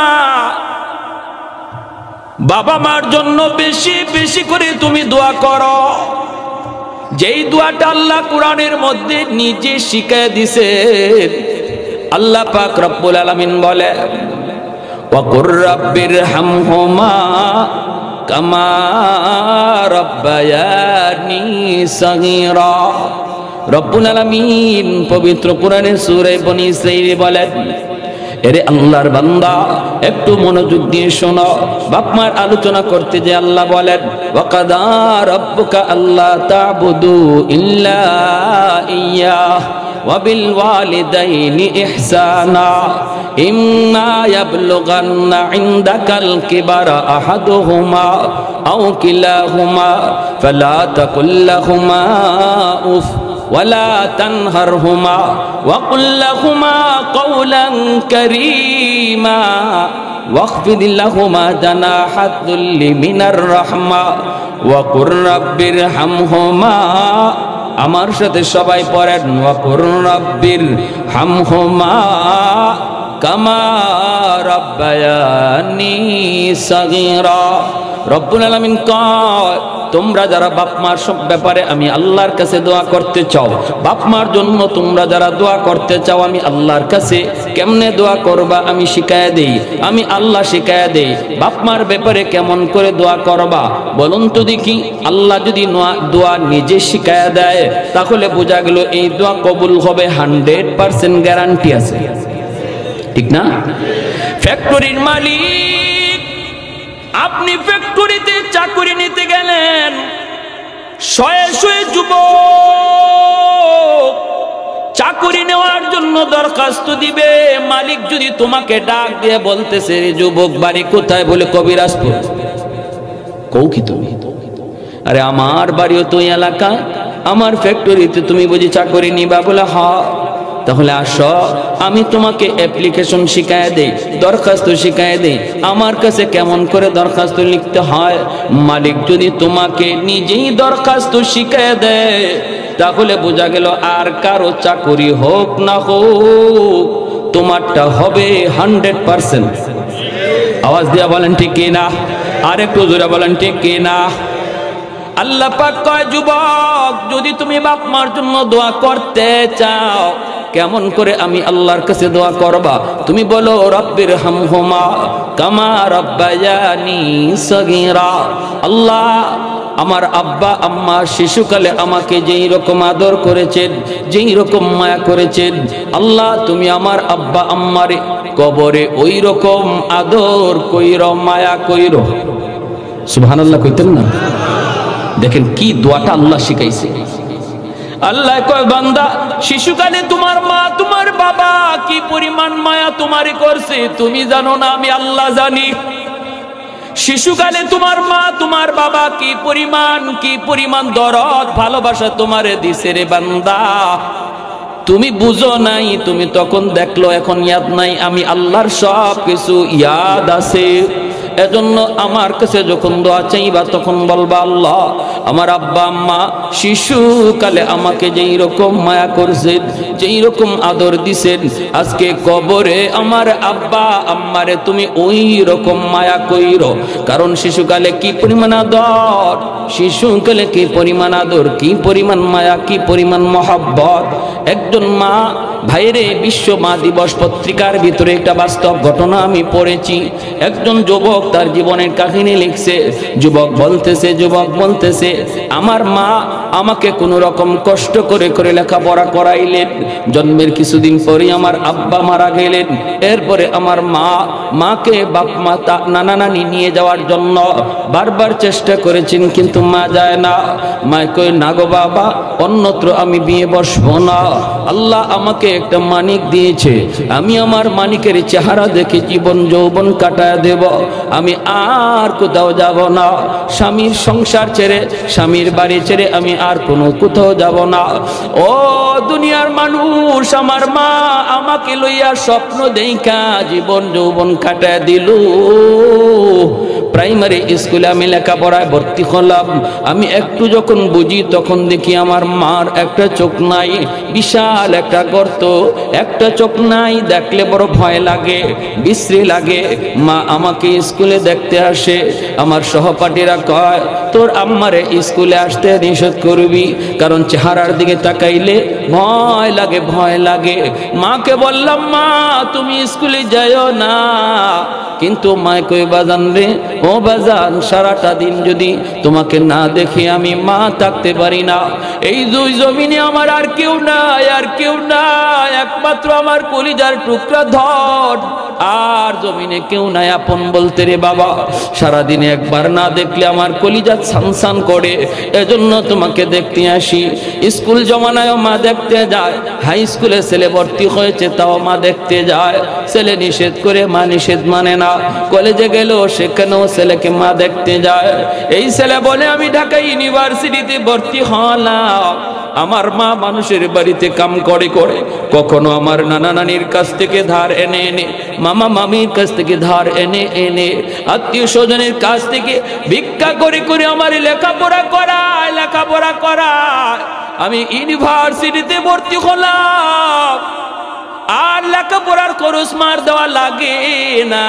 S1: বাবা মার জন্য বেশি বেশি করে তুমি দোয়া করো। যেই দোয়াটা আল্লাহ কোরআনের মধ্যে নিজে শিখিয়ে দিয়েছেন। আল্লাহ পাক রব্বুল আলামিন বলে, ওয়া কুর রাব্বিরহামহুমা কামা রাব্বায়ানি সগীরা। রব্বুল আলামিন পবিত্র কোরআনের সূরা বনী ইসরাঈল বলেন, এরে আল্লাহর বান্দা, একটু মনোযোগ দিয়ে শোনো। বাপ মার আলোচনা করতে যে আল্লাহ বলেন, ওয়া কাদা রাব্বুকা আল্লা তা'বুদু ইল্লা ইয়্যাহু ওয়া বিল ওয়ালিদাইনি ইহসানা ইম্মা ইয়াবলুগান্না ইনদাকাল কিবারা আহাদুহুমা আও কিলাহুমা ফালা তাকুল লাহুমা উফ ولا تنهرهما وقل لهما قولا كريما واخفض لهما جناح الذل من الرحمة وقل رب ارحمهما। আমার সাথে সবাই পড়েন, ওয়াকুর রাব্বির হামহুমা কামা রাব্বায়ানি সাগীরা। রব্বুল আলামিন কয়, তোমরা যারা বাপ মার সব ব্যাপারে আমি আল্লাহর কাছে দোয়া করতে চাও, বাপ মার জন্য তোমরা যারা দোয়া করতে চাও, আমি আল্লাহর কাছে কেমনে দোয়া করবা আমি শিখায়া দেই, আমি আল্লাহ শিখায়া দেই। বাপ মার ব্যাপারে কেমন করে দোয়া করবা বলুন তো দেখি। আল্লাহ যদি দোয়া নিজে শিখায়া দেয়, তাহলে বোঝা গেল এই দোয়া কবুল হবে, 100% গ্যারান্টি আছে, ঠিক না? ফ্যাক্টরির মালিক, আপনি ফ্যাক্টরিতে চাকরি নিতে গেলেন, শয়ে শয়ে যুবক চাকরি নেওয়ার জন্য দরখাস্ত দিবে, মালিক যদি তোমাকে ডাক দিয়ে বলতেছে রে যুবক বাড়ি কোথায়, বলে কবিরাজপুর। কও কি তুমি? আরে আমার বাড়িও তো এলাকা, আমার ফ্যাক্টরিতে তুমি বুঝি চাকরি নিবা? বলে হ্যাঁ। তাহলে আসো, আমি তোমাকে অ্যাপ্লিকেশন শিখায় দেই, দরখাস্ত শিখায় দেই, আমার কাছে কেমন করে দরখাস্ত লিখতে হয়। মালিক যদি তোমাকে নিজেই দরখাস্ত শিখায় দেয়, তাহলে বোঝা গেল আর কারো চাকরি হোক না হোক তোমারটা হবে 100%। আওয়াজ দিয়া বলেন ঠিক কিনা? আর একটু জোরে বলেন ঠিক কিনা? আল্লাহ পাক কয় যুবক, যদি তুমি বাপ মার জন্য দোয়া করতে চাও, কেমন করে আমি আল্লাহর কাছে দোয়া করবা? তুমি বলো রব্বির হামহুমা কামা রাব্বায়ানি সগীরা। আল্লাহ, আমার আব্বা আম্মা শিশুকালে আমাকে যেই রকম আদর করেছেন, যেই রকম মায়া করেছেন, আল্লাহ তুমি আমার আব্বা আম্মারে কবরে ওই রকম আদর কইরো, মায়া কইরো। সুবহানাল্লাহ কইতেন না? দেখেন কি দোয়াটা আল্লাহ শিখাইছে। আল্লাহ কয় বান্দা, শিশুকালে তোমার মা তোমার বাবা কি পরিমাণ মায়া তোমারে করছে তুমি জানো না, আমি আল্লাহ জানি। শিশুকালে তোমার মা তোমার বাবা কি পরিমাণ দরদ ভালোবাসা তোমারে দিছে রে বান্দা, তুমি বুঝো নাই, তুমি তখন দেখলো, এখন ইয়াদ নাই। আমি আল্লাহর সব কিছু ইয়াদ আছে। এজন্য আমার কাছে যখন দোয়া চাইবা তখন বলবা আল্লাহ, আমার আব্বা আম্মা শিশুকালে আমাকে যেই রকম মায়া করছেন, যেই রকম আদর দিছেন, আজকে কবরে আমার আব্বা আম্মারে তুমি ওই রকম মায়া কইরো। কারণ শিশুকালে কি পরিমাণ আদর, শিশুকালে কি পরিমাণ আদর, কি পরিমাণ মায়া, কি পরিমাণ মহব্বত। একজন মা, ভাইরে, বিশ্ব মা দিবস পত্রিকার ভিতরে একটা বাস্তব ঘটনা আমি পড়েছি। একজন যুবক তার জীবনের কাহিনী লিখছে। যুবক বলতেছে আমার মা আমাকে কোনো রকম কষ্ট করে করে লেখাপড়া করাইলেন। জন্মের কিছুদিন পরে আমার আব্বা মারা গেলেন। এরপরে আমার মাকে বাপ মা নানা নানি নিয়ে যাওয়ার জন্য বারবার চেষ্টা করেছেন, কিন্তু মা যায় না। মা কয় না গো বাবা, অন্যত্র আমি বিয়ে বসবো না। আল্লাহ আমাকে একটা মানিক দিয়েছে, আমি আমার মানিকের চেহারা দেখে জীবন যৌবন কাটায় দেব, আমি আর কোথাও যাব না। স্বামীর সংসার ছেড়ে, স্বামীর বাড়ি ছেড়ে আমি আর কোনো কোথাও যাব না। ও দুনিয়ার মানুষ, আমার মা আমাকে লইয়া স্বপ্ন দেখা জীবন যৌবন কাটায় দিল। প্রাইমারি স্কুলে আমি লেখাপড়ায় ভর্তি হলাম। আমি একটু যখন বুঝি তখন দেখি আমার মার একটা চোখ নাই, বিশাল একটা গর্ত, একটা চোখ নাই। দেখলে বড় ভয় লাগে, বিশ্রী লাগে। মা আমাকে স্কুলে দেখতে আসে। আমার সহপাঠীরা কয় তোর আম্মারে স্কুলে আসতে নিষেধ করবি, কারণ চেহারার দিকে তাকাইলে ভয় লাগে, ভয় লাগে। মাকে বললাম মা তুমি স্কুলে যাইও না, কিন্তু মা কই বাজান রে, ও বাজান, সারাটা দিন যদি তোমাকে না দেখে আমি মা থাকতে পারি না। এই দুই জমিনে আমার আর কেউ নাই, আর কেউ নাই, একমাত্র আমার কলিজার টুকরা ধন, আর জমিনে কেউ নাই আপন বলতে রে বাবা। সারাদিনে একবার না দেখলে আমার কলিজা ছানছান করে, এজন্য তোমাকে দেখতে আসি। স্কুল জমানায় মা দেখতে যায়, হাই স্কুলে ছেলে ভর্তি হয়েছে তাও মা দেখতে যায়। ছেলে নিষেধ করে মা নিষেধ মানে না। কলেজে গেল সেখানেও ছেলেকে মা দেখতে যায়। এই ছেলে বলে আমি ঢাকা ইউনিভার্সিটিতে ভর্তি হলাম। আমার মা মানুষের বাড়িতে কাম করে করে, কখনো আমার নানা নানির কাছ থেকে ধার এনে এনে, মামা মামির কাছ থেকে ধার এনে এনে, আত্মীয় স্বজনের কাছ থেকে ভিক্ষা করে করে আমার লেখাপড়া করায়। আমি ইউনিভার্সিটিতে ভর্তি হলাম, আর লেখাপড়ার খরচ মার দেওয়া লাগে না।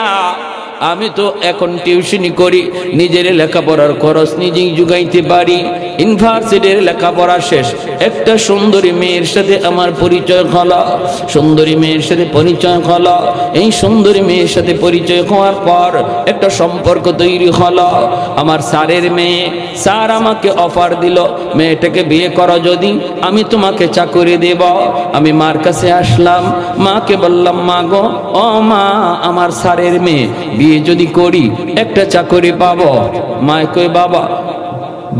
S1: আমি তো এখন টিউশনি করি, নিজের লেখাপড়ার খরচ নিজেই জুগাইতে পারি। ইউনিভার্সিটির লেখাপড়া শেষ, একটা সুন্দরী মেয়ের সাথে আমার পরিচয় হলো। সুন্দরী মেয়ের সাথে পরিচয় হলো। এই সুন্দরী মেয়ের সাথে পরিচয় হওয়ার পর একটা সম্পর্ক তৈরি হলো। আমার স্যারের মেয়ে, স্যার আমাকে অফার দিল, মেয়েটাকে বিয়ে করো যদি আমি তোমাকে চাকরি দেব। আমি মার কাছে আসলাম, মাকে বললাম মা গো, ও মা, আমার স্যারের মেয়ে, বিয়ে যদি করি একটা চাকরি পাবো। মা কই বাবা,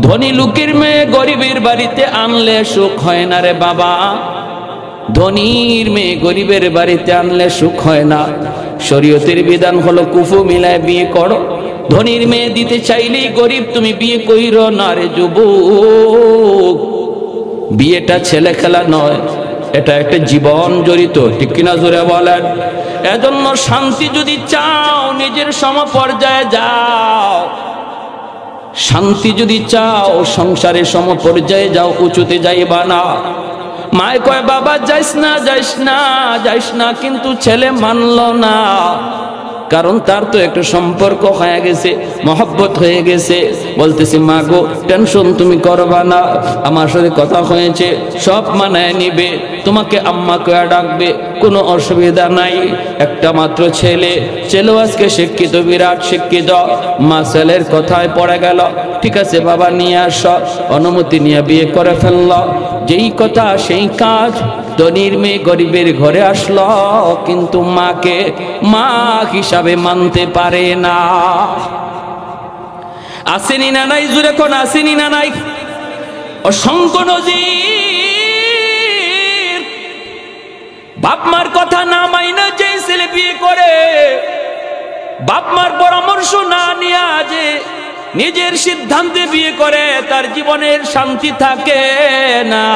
S1: ধনী লোকের মেয়ে গরিবের বাড়িতে আনলে সুখ হয় না রে বাবা। ধনীর মেয়ে গরিবের বাড়িতে আনলে সুখ হয় না। শরীয়তের বিধান হলো কুফু মিলায় বিয়ে করো। ধনীর মেয়ে দিতে চাইলেই গরিব তুমি বিয়ে কইরো না রে যুবক। বিয়েটা ছেলে খেলা নয়, এটা একটা জীবন জড়িত, ঠিক কিনা জোরে বলেন? এজন্য শান্তি যদি চাও নিজের সমপর্যায়ে যাও, শান্তি যদি চাও সংসারের সমপর্যায়ে যাও, উঁচুতে যাইবা না। মায় কয় বাবা যাইস না যাইস না যাইস না, কিন্তু ছেলে মানল না, কারণ তার তো একটা সম্পর্ক হয়ে গেছে, মহব্বত হয়ে গেছে। বলতেছি মা গো টেনশন তুমি করবা না, আমার সাথে কথা হয়েছে, সব মানায় নিবে, তোমাকে আম্মা কয়া ডাকবে, কোনো অসুবিধা নাই। একটা মাত্র ছেলে, ছেলেও আজকে শিক্ষিত, বিরাট শিক্ষিত। মা ছেলের কথায় পড়ে গেল, ঠিক আছে বাবা নিয়ে আস, অনুমতি নিয়ে বিয়ে করে ফেলল। যেই কথা সেই কাজ। ধনীর মেয়ে গরিবের ঘরে আসলো, কিন্তু মাকে মা হিসাবে মানতে পারে না। আসেনি না নাই জুড়ে কোন আসেনি না নাই? অসংখ্য নজির। বাপ মার কথা না মাইনা যে ছেলে বিয়ে করে, বাপ মার পরামর্শ না নিয়ে যে নিজের সিদ্ধান্তে বিয়ে করে, তার জীবনের শান্তি থাকে না,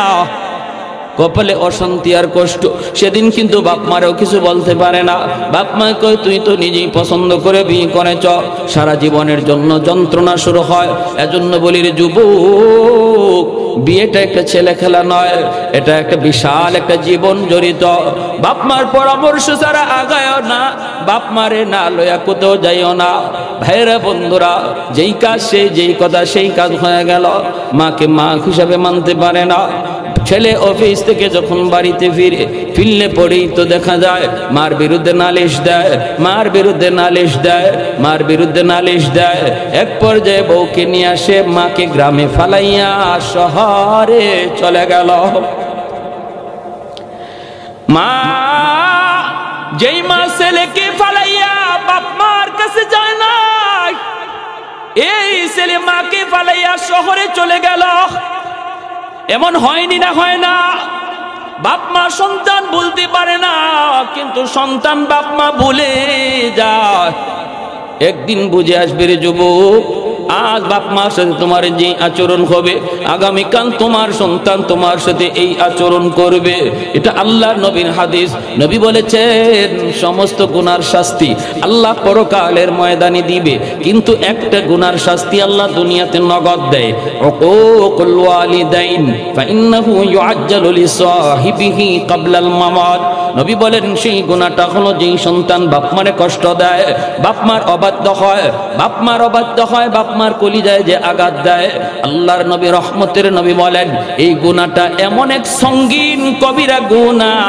S1: কপালে অশান্তি আর কষ্ট। সেদিন কিন্তু বাপ মারেও কিছু বলতে পারে না। বাপ মা কয় তুই তো নিজেই পছন্দ করে বিয়ে করেছ, সারা জীবনের জন্য যন্ত্রণা শুরু হয়। এজন্য বলি রে যুবক, বিয়েটা একটা ছেলে খেলা নয়, এটা একটা বিশাল একটা জীবন জড়িত। বাপ মার পরামর্শ ছাড়া আগায়ও না, বাপ মারে না লয়া কোথাও যাইও না। ভাইরা বন্ধুরা, যেই কাজ সেই, যেই কথা সেই কাজ হয়ে গেল। মাকে মা হিসাবে মানতে পারে না। ছেলে অফিস থেকে যখন বাড়িতে ফিরলে পরেই তো দেখা যায় মার বিরুদ্ধে নালিশ দেয়, মার বিরুদ্ধে নালিশ দেয়, মার বিরুদ্ধে নালিশ দেয়। এক পর্যায়ে বউকে নিয়ে আসে, মাকে গ্রামে ফালাইয়া শহরে চলে গেল। মা যেই মা ছেলেকে ফালাইয়া বাপ মার কাছে যায় না, এই ছেলে মাকে ফালাইয়া শহরে চলে গেল। এমন হয়নি না হয় না? বাপ মা সন্তান বলতে পারে না, কিন্তু সন্তান বাপ মা ভুলে যায়। একদিন বুঝে আসবে রে যুবক, আজ বাপ মার সাথে তোমার যে আচরণ হবে, আগামীকাল তোমার সন্তান তোমার সাথে এই আচরণ করবে। এটা আল্লাহর নবীর হাদিস। নবী বলেছেন সমস্ত গুনার শাস্তি আল্লাহ পরকালের ময়দানে দিবে, কিন্তু একটা গুনার শাস্তি আল্লাহ দুনিয়াতে নগদ দেয়। উকুকুল ওয়ালিদাইন ফাইন্নাহু ইউআজ্জালু লিসাহিবিহি ক্বাবলাল মামাত। নবী বলেন সেই গুনাহটা হলো যেই সন্তান বাপ মারে কষ্ট দেয়, বাপ মার অবাধ্য হয়, বাপ মার অবাধ্য হয়, বাপ মার কলিজায় যে আঘাত দেয়। আল্লাহর নবী রহমতের নবী বলেন এই গুনাহটা এমন এক সঙ্গীন কবিরা গুনাহ,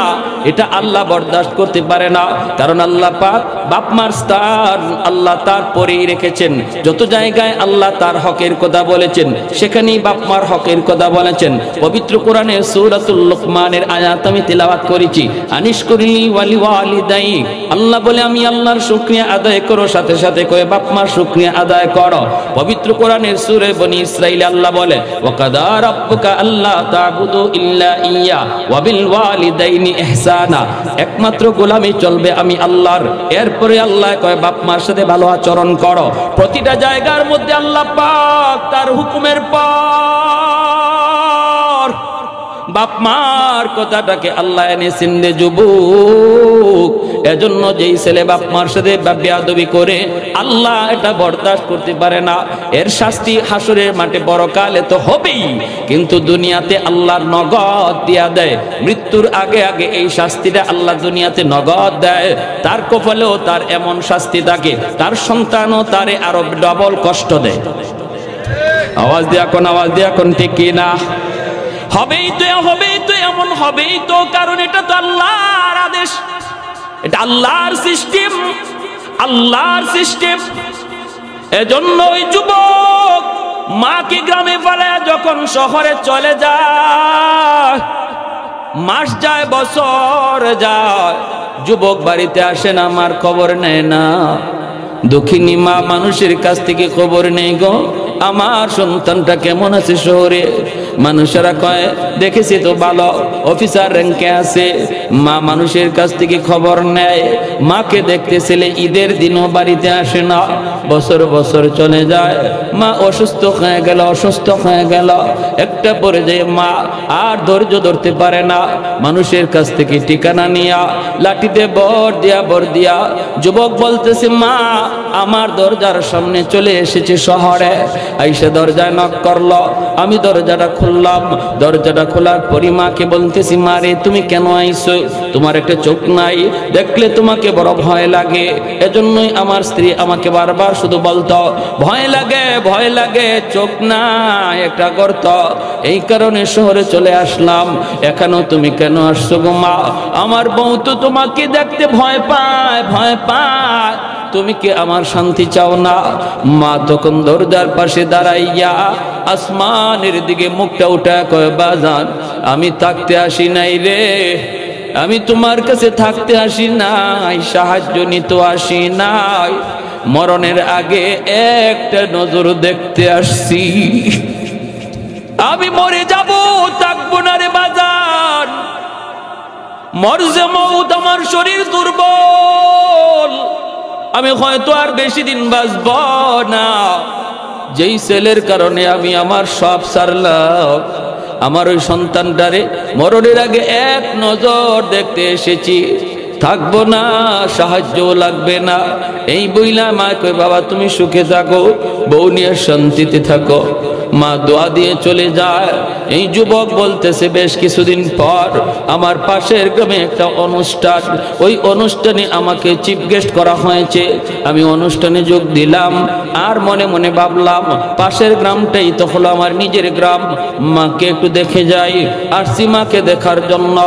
S1: এটা আল্লাহ বরদাস্ত করতে পারে না। কারণ আল্লাহ পাক বাপ মার স্থান আল্লাহ তার পরেই রেখেছেন। যত জায়গায় আল্লাহ তার হকের কথা বলেছেন, সেখানেই বাপ মার হকের কথা বলেছেন। পবিত্র কোরআনে সূরাতুল লুকমানের আয়াত আমি তিলাওয়াত করেছি, আনিশকুরলি ওয়ালি ওয়ালিদাই। আল্লাহ বলে আমি আল্লাহর শুকরিয়া আদায় করো, সাথে সাথে কয়ে বাপ মার শুকরিয়া আদায় করো। পবিত্র কোরআনের সূরা বনী ইসরাঈলে আল্লাহ বলে ওয়াকাদা রাব্বুকা আল্লা তা'বুদু ইল্লা ইয়্যা ওয়া বিল ওয়ালিদাইনি ইহসানা। একমাত্র গোলামি চলবে আমি আল্লাহর। এরপরে আল্লাহ কয় বাপ মার সাথে ভালো আচরণ করো। প্রতিটা জায়গার মধ্যে আল্লাহ পাক তার হুকুমের পর বাপ মার কথাটাকে আল্লাহ এনেছেন রে যুবক। এজন্য যেই ছেলে বাপ মার সাথে বেয়াদবি করে আল্লাহ এটা বরদাস্ত করতে পারে না। এর শাস্তি হাসরের মাঠে পরকালে তো হবেই, কিন্তু দুনিয়াতে আল্লাহর নগদ দিয়া দেয়। মৃত্যুর আগে আগে এই শাস্তিটা আল্লাহ দুনিয়াতে নগদ দেয়। তার কপালেও তার এমন শাস্তি থাকে, তার সন্তানও তারে আরো ডবল কষ্ট দেয়। আওয়াজ দিয়া কোন, আওয়াজ দিয়া কোন, ঠিক কি না? হবেই তো, হবেই তো, এমন হবেই তো, কারণ এটা তো আল্লাহর আদেশ, এটা আল্লাহর সিস্টেম, আল্লাহর সিস্টেম। এজন্য ওই যুবক মাকে গ্রামে ফেলে যখন শহরে চলে যায়, মাস যায়, বছর যায়, যুবক বাড়িতে আসে না, মার খবর নেয় না। দুঃখিনী মা মানুষের কাছ থেকে খবর নেই গো, আমার সন্তানটা কেমন আছে শহরে। মানুষেরা কয় দেখেছি তো ভালো অফিসার র্যাঙ্কে আছে। মা মানুষের কাছ থেকে খবর নেয়, মাকে দেখতে ছেলে ঈদের দিনও বাড়িতে আসে না, বছর বছর চলে যায়। মা অসুস্থ হয়ে গেল, একটা পর্যায়ে মা আর ধৈর্য ধরতে পারে না, মানুষের কাছ থেকে ঠিকানা নিয়া লাঠিতে বর দিয়া যুবক বলতেছে মা আমার দরজার সামনে চলে এসেছে শহরে, আইসা দরজায় নক করলো, আমি দরজাটা খুললাম। দরজাটা খোলার পরই মাকে বলতেছি মা রে তুমি কেন আইছো? তোমার একটা চোখ নাই, দেখলে তোমাকে বড় ভয় লাগে। এজন্যই আমার স্ত্রী আমাকে বারবার শুধু বলতো ভয় লাগে, চোখ নাই, একটা গর্ত, এই কারণে শহরে চলে আসলাম। এখনো তুমি কেন আসছো গো মা? আমার বউ তো তোমাকে দেখতে ভয় পায়, তুমি কি আমার শান্তি চাও না? মা তখন দরজার পাশে দাঁড়াইয়া আসমানের দিকে মুখটা উঠা কয় বাজান আমি থাকতে আসি নাই রে, আমি তোমার কাছে থাকতে আসি নাই, সাহায্য নিতে আসি নাই, মরণের আগে একটা নজর দেখতে আসছি। আমি মরে যাব, থাকবো না রে বাজান, মরজে মউত, আমার শরীর দুর্বল, আমি হয়তো আর বেশি দিন বাঁচব না। যেই ছেলের কারণে আমি আমার সব সারলাম, আমার ওই সন্তানটারে মরণের আগে এক নজর দেখতে এসেছি, থাকবো না, সাহায্য লাগবে না। এই বইলা মা কই বাবা তুমি সুখে থাকো, বউ নিয়ে শান্তিতে থাকো। মা দোয়া দিয়ে চলে যায়। এই যুবক বলতেছে বেশ কিছুদিন পর আমার পাশের গ্রামে একটা অনুষ্ঠান, ওই অনুষ্ঠানে আমাকে চিফ গেস্ট করা হয়েছে। আমি অনুষ্ঠানে যোগ দিলাম আর মনে মনে ভাবলাম পাশের গ্রামটাই তো হলো আমার নিজের গ্রাম, মাকে একটু দেখে যাই। আসছি মাকে দেখার জন্য।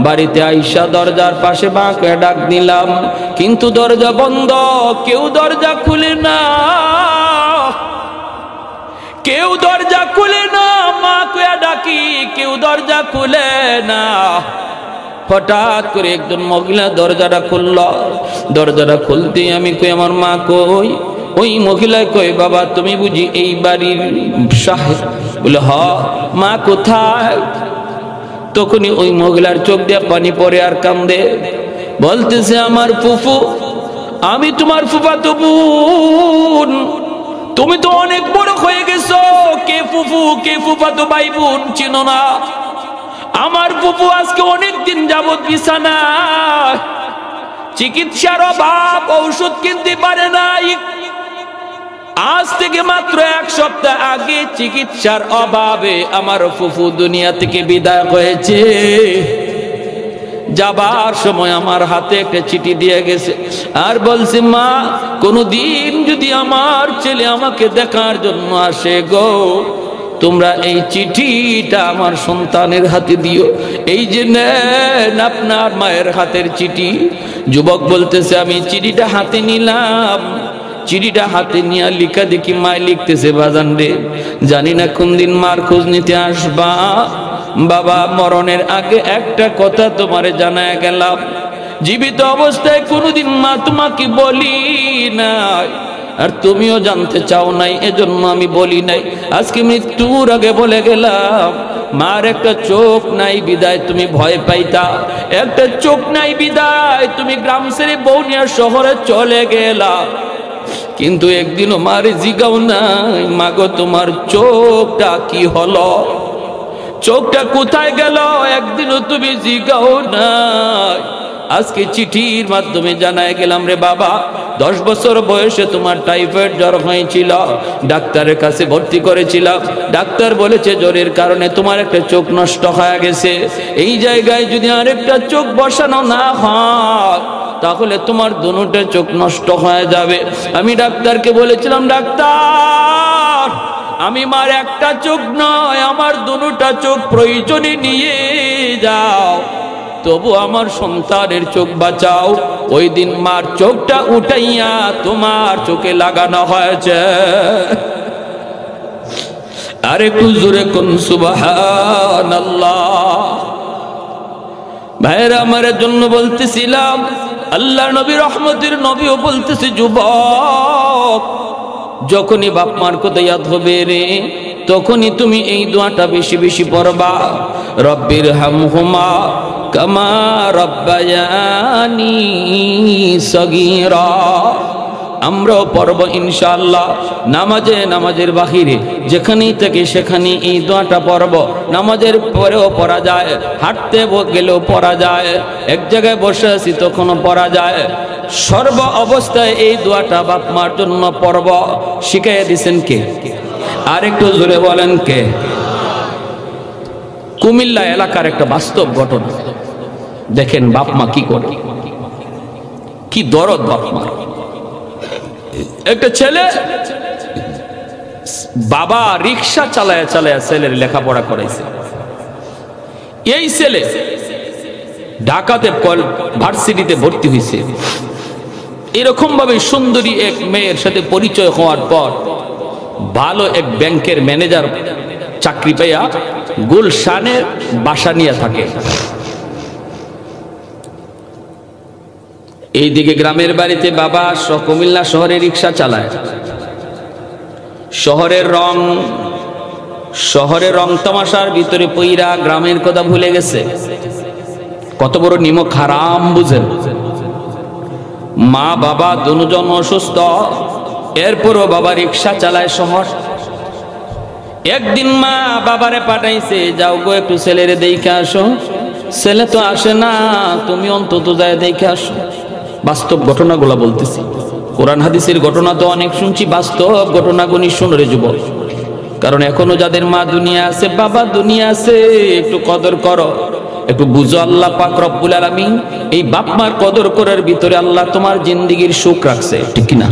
S1: বাড়িতে আইসা দরজার পাশে মাকে ডাক দিলাম, কিন্তু দরজা বন্ধ, কেউ দরজা খুলে না, কেউ দরজা খুলে না। মা কয়া ডাকি, কেউ দরজা খুলে না। হঠাৎ করে একজন মহিলা দরজাটা খুলল। দরজাটা খুলতেই আমি কই আমার মা কই? ওই মহিলা কই বাবা তুমি বুঝি এই বাড়ির সাহেব? বলে হ। মা কোথায়? তখনই ওই মহিলার চোখ দিয়ে পানি পড়ে আর কান্দে, বলতেছে আমার ফুফু, আমি তোমার ফুফাতো বোন, তুমি তো অনেক বড় হয়ে গেছো, কে ফুফু কে ফুফাতো ভাই বোন চিনো না? আমার ফুফু আজকে অনেক দিন যাবত বিছানা, চিকিৎসার অভাব, ঔষধ কিনতে পারে নাই। আজ থেকে মাত্র এক সপ্তাহ আগে চিকিৎসার অভাবে আমার ফুফু দুনিয়া থেকে বিদায় হয়েছে। যাবার সময় আমার হাতে একটা চিঠি দিয়ে গেছে আর বলছে মা কোনদিন যদি আমার ছেলে আমাকে দেখার জন্য আসে গো, তোমরা এই চিঠিটা আমার সন্তানের হাতে দিও। এই যে নেন আপনার মায়ের হাতের চিঠি। যুবক বলতেছে আমি চিঠিটা হাতে নিলাম, চিঠিটা হাতে নিয়ে লিখা দেখি মা লিখতেছে বাজান রে, জানি না কোন দিন মার খোঁজ নিতে আসবা, বাবা মরণের আগে একটা কথা তোমারে জানায় গেলাম, জীবিত অবস্থায় কোনোদিন মা তোমাকে বলি নাই আর তুমিও জানতে চাও নাই, এজন্য আমি বলি নাই। আজকে মৃত্যুর আগে বলে গেলাম, মার একটা চোখ নাই বিদায় তুমি ভয় পাইতা, একটা চোখ নাই বিদায় তুমি গ্রাম ছেড়ে বউ নিয়ে শহরে চলে গেলা, কিন্তু একদিনও মারে জিগাও নাই মাগো তোমার চোখটা কি হলো, চোখটা কোথায় গেল, একদিনও তুমি জিগাও নাই। আজকে চিঠির মাধ্যমে জানায় গেলাম রে বাবা, 10 বছর বয়সে তোমার টাইফয়েড জ্বর হয়েছিল, ডাক্তারের কাছে ভর্তি করেছিলাম, ডাক্তার বলেছে জ্বরের কারণে তোমার একটা চোখ নষ্ট হয়ে গেছে, এই জায়গায় যদি আরেকটা চোখ বসানো না হয় তাহলে তোমার দুটো চোখ নষ্ট হয়ে যাবে। আমি ডাক্তারকে বলেছিলাম ডাক্তার আমি মার একটা চোখ নয় আমার দুটো চোখ প্রয়োজনে নিয়ে যাও, তবু আমার সন্তানের চোখ বাঁচাও। ওই দিন মার চোখটা উঠাইয়া তোমার চোখে লাগানো হয়েছে। আরে কুজুরে কোন সুবহানাল্লাহ। ভাইরা আমার জন্য বলতেছিলাম, আল্লাহ নবী রহমতের নবীও বলতেছে যুবক যখনই বাপ মার কথা ইয়াদ হবে রে, তখনই তুমি এই দোয়াটা বেশি বেশি পড়বা, রব্বির হামহুমা কামা রব্বায়ানি সগীরা। আমরাও পড়ব ইনশাআল্লাহ, নামাজের বাহিরে যেখানেই থেকে সেখানে এই দোয়াটা পড়ব। নামাজের পরেও পড়া যায়, হাঁটতে গেলেও পড়া যায়, এক জায়গায় বসে আছি তখনও পড়া যায়। সর্ব অবস্থায় এই দোয়াটা বাপ মার জন্য পড়ব। শিখাইয়া দিছেন কে? আর একটু জোরে বলেন কে? কুমিল্লা এলাকার একটা বাস্তব ঘটনা। দেখেন বাপ মা কি করে, কি দরদ বাপ মা। একটা ছেলে, বাবা রিক্সা চালায়া চালায়া ছেলের লেখাপড়া করাইছে। এই ছেলে ঢাকাতে ভার্সিটিতে ভর্তি হয়েছে। এরকম ভাবে সুন্দরী এক মেয়ের সাথে পরিচয় হওয়ার পর ভালো এক ব্যাংকের ম্যানেজার চাকরি পাইয়া গুলশানের বাসা নিয়ে থাকে। এইদিকে গ্রামের বাড়িতে বাবা কুমিল্লা শহরে রিক্সা চালায়। শহরের রং তামাশার ভিতরে পইরা গ্রামের কথা ভুলে গেছে। কত বড় নিমক হারাম বুঝেন। মা বাবা দুজন অসুস্থ, এরপরও বাবা রিক্সা চালায় শহর। একদিন মা বাবারে পাঠাইছে, যাও গো একটু ছেলেরে দেখে আসো। ছেলে তো আসে না, তুমি অন্তত যায় দেখে আসো। বাস্তব ঘটনাগুলো বলতেছি, কোরআন হাদিসের ঘটনা তো অনেক শুনছি, বাস্তব ঘটনাগুলি শুনরে যুবক। কারণ এখনো যাদের মা দুনিয়া আছে, বাবা দুনিয়া আছে, একটু কদর করো, একটু বুঝো। আল্লাহ পাক রব্বুল আলামিন এই বাপ মার কদর করার ভিতরে আল্লাহ তোমার জিন্দেগির সুখ রাখছে, ঠিক কিনা?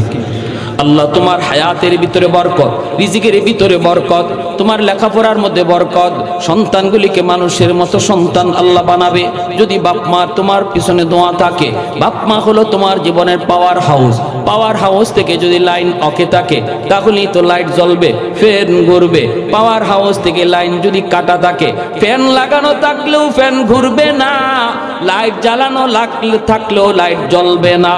S1: আল্লাহ তোমার হায়াতের ভিতরে বরকত, রিজিকের ভিতরে বরকত, তোমার লেখাপড়ার মধ্যে বরকত, সন্তানগুলিকে মানুষের মতো সন্তান আল্লাহ বানাবে যদি বাপ মার তোমার পিছনে দোয়া থাকে। বাপ মা হলো তোমার জীবনের পাওয়ার হাউস। পাওয়ার হাউস থেকে যদি লাইন অকে থাকে তাহলেই তো লাইট জ্বলবে, ফ্যান ঘুরবে। পাওয়ার হাউস থেকে লাইন যদি কাটা থাকে, ফ্যান লাগানো থাকলেও ফ্যান ঘুরবে না, লাইট জ্বালানো থাকলেও লাইট জ্বলবে না।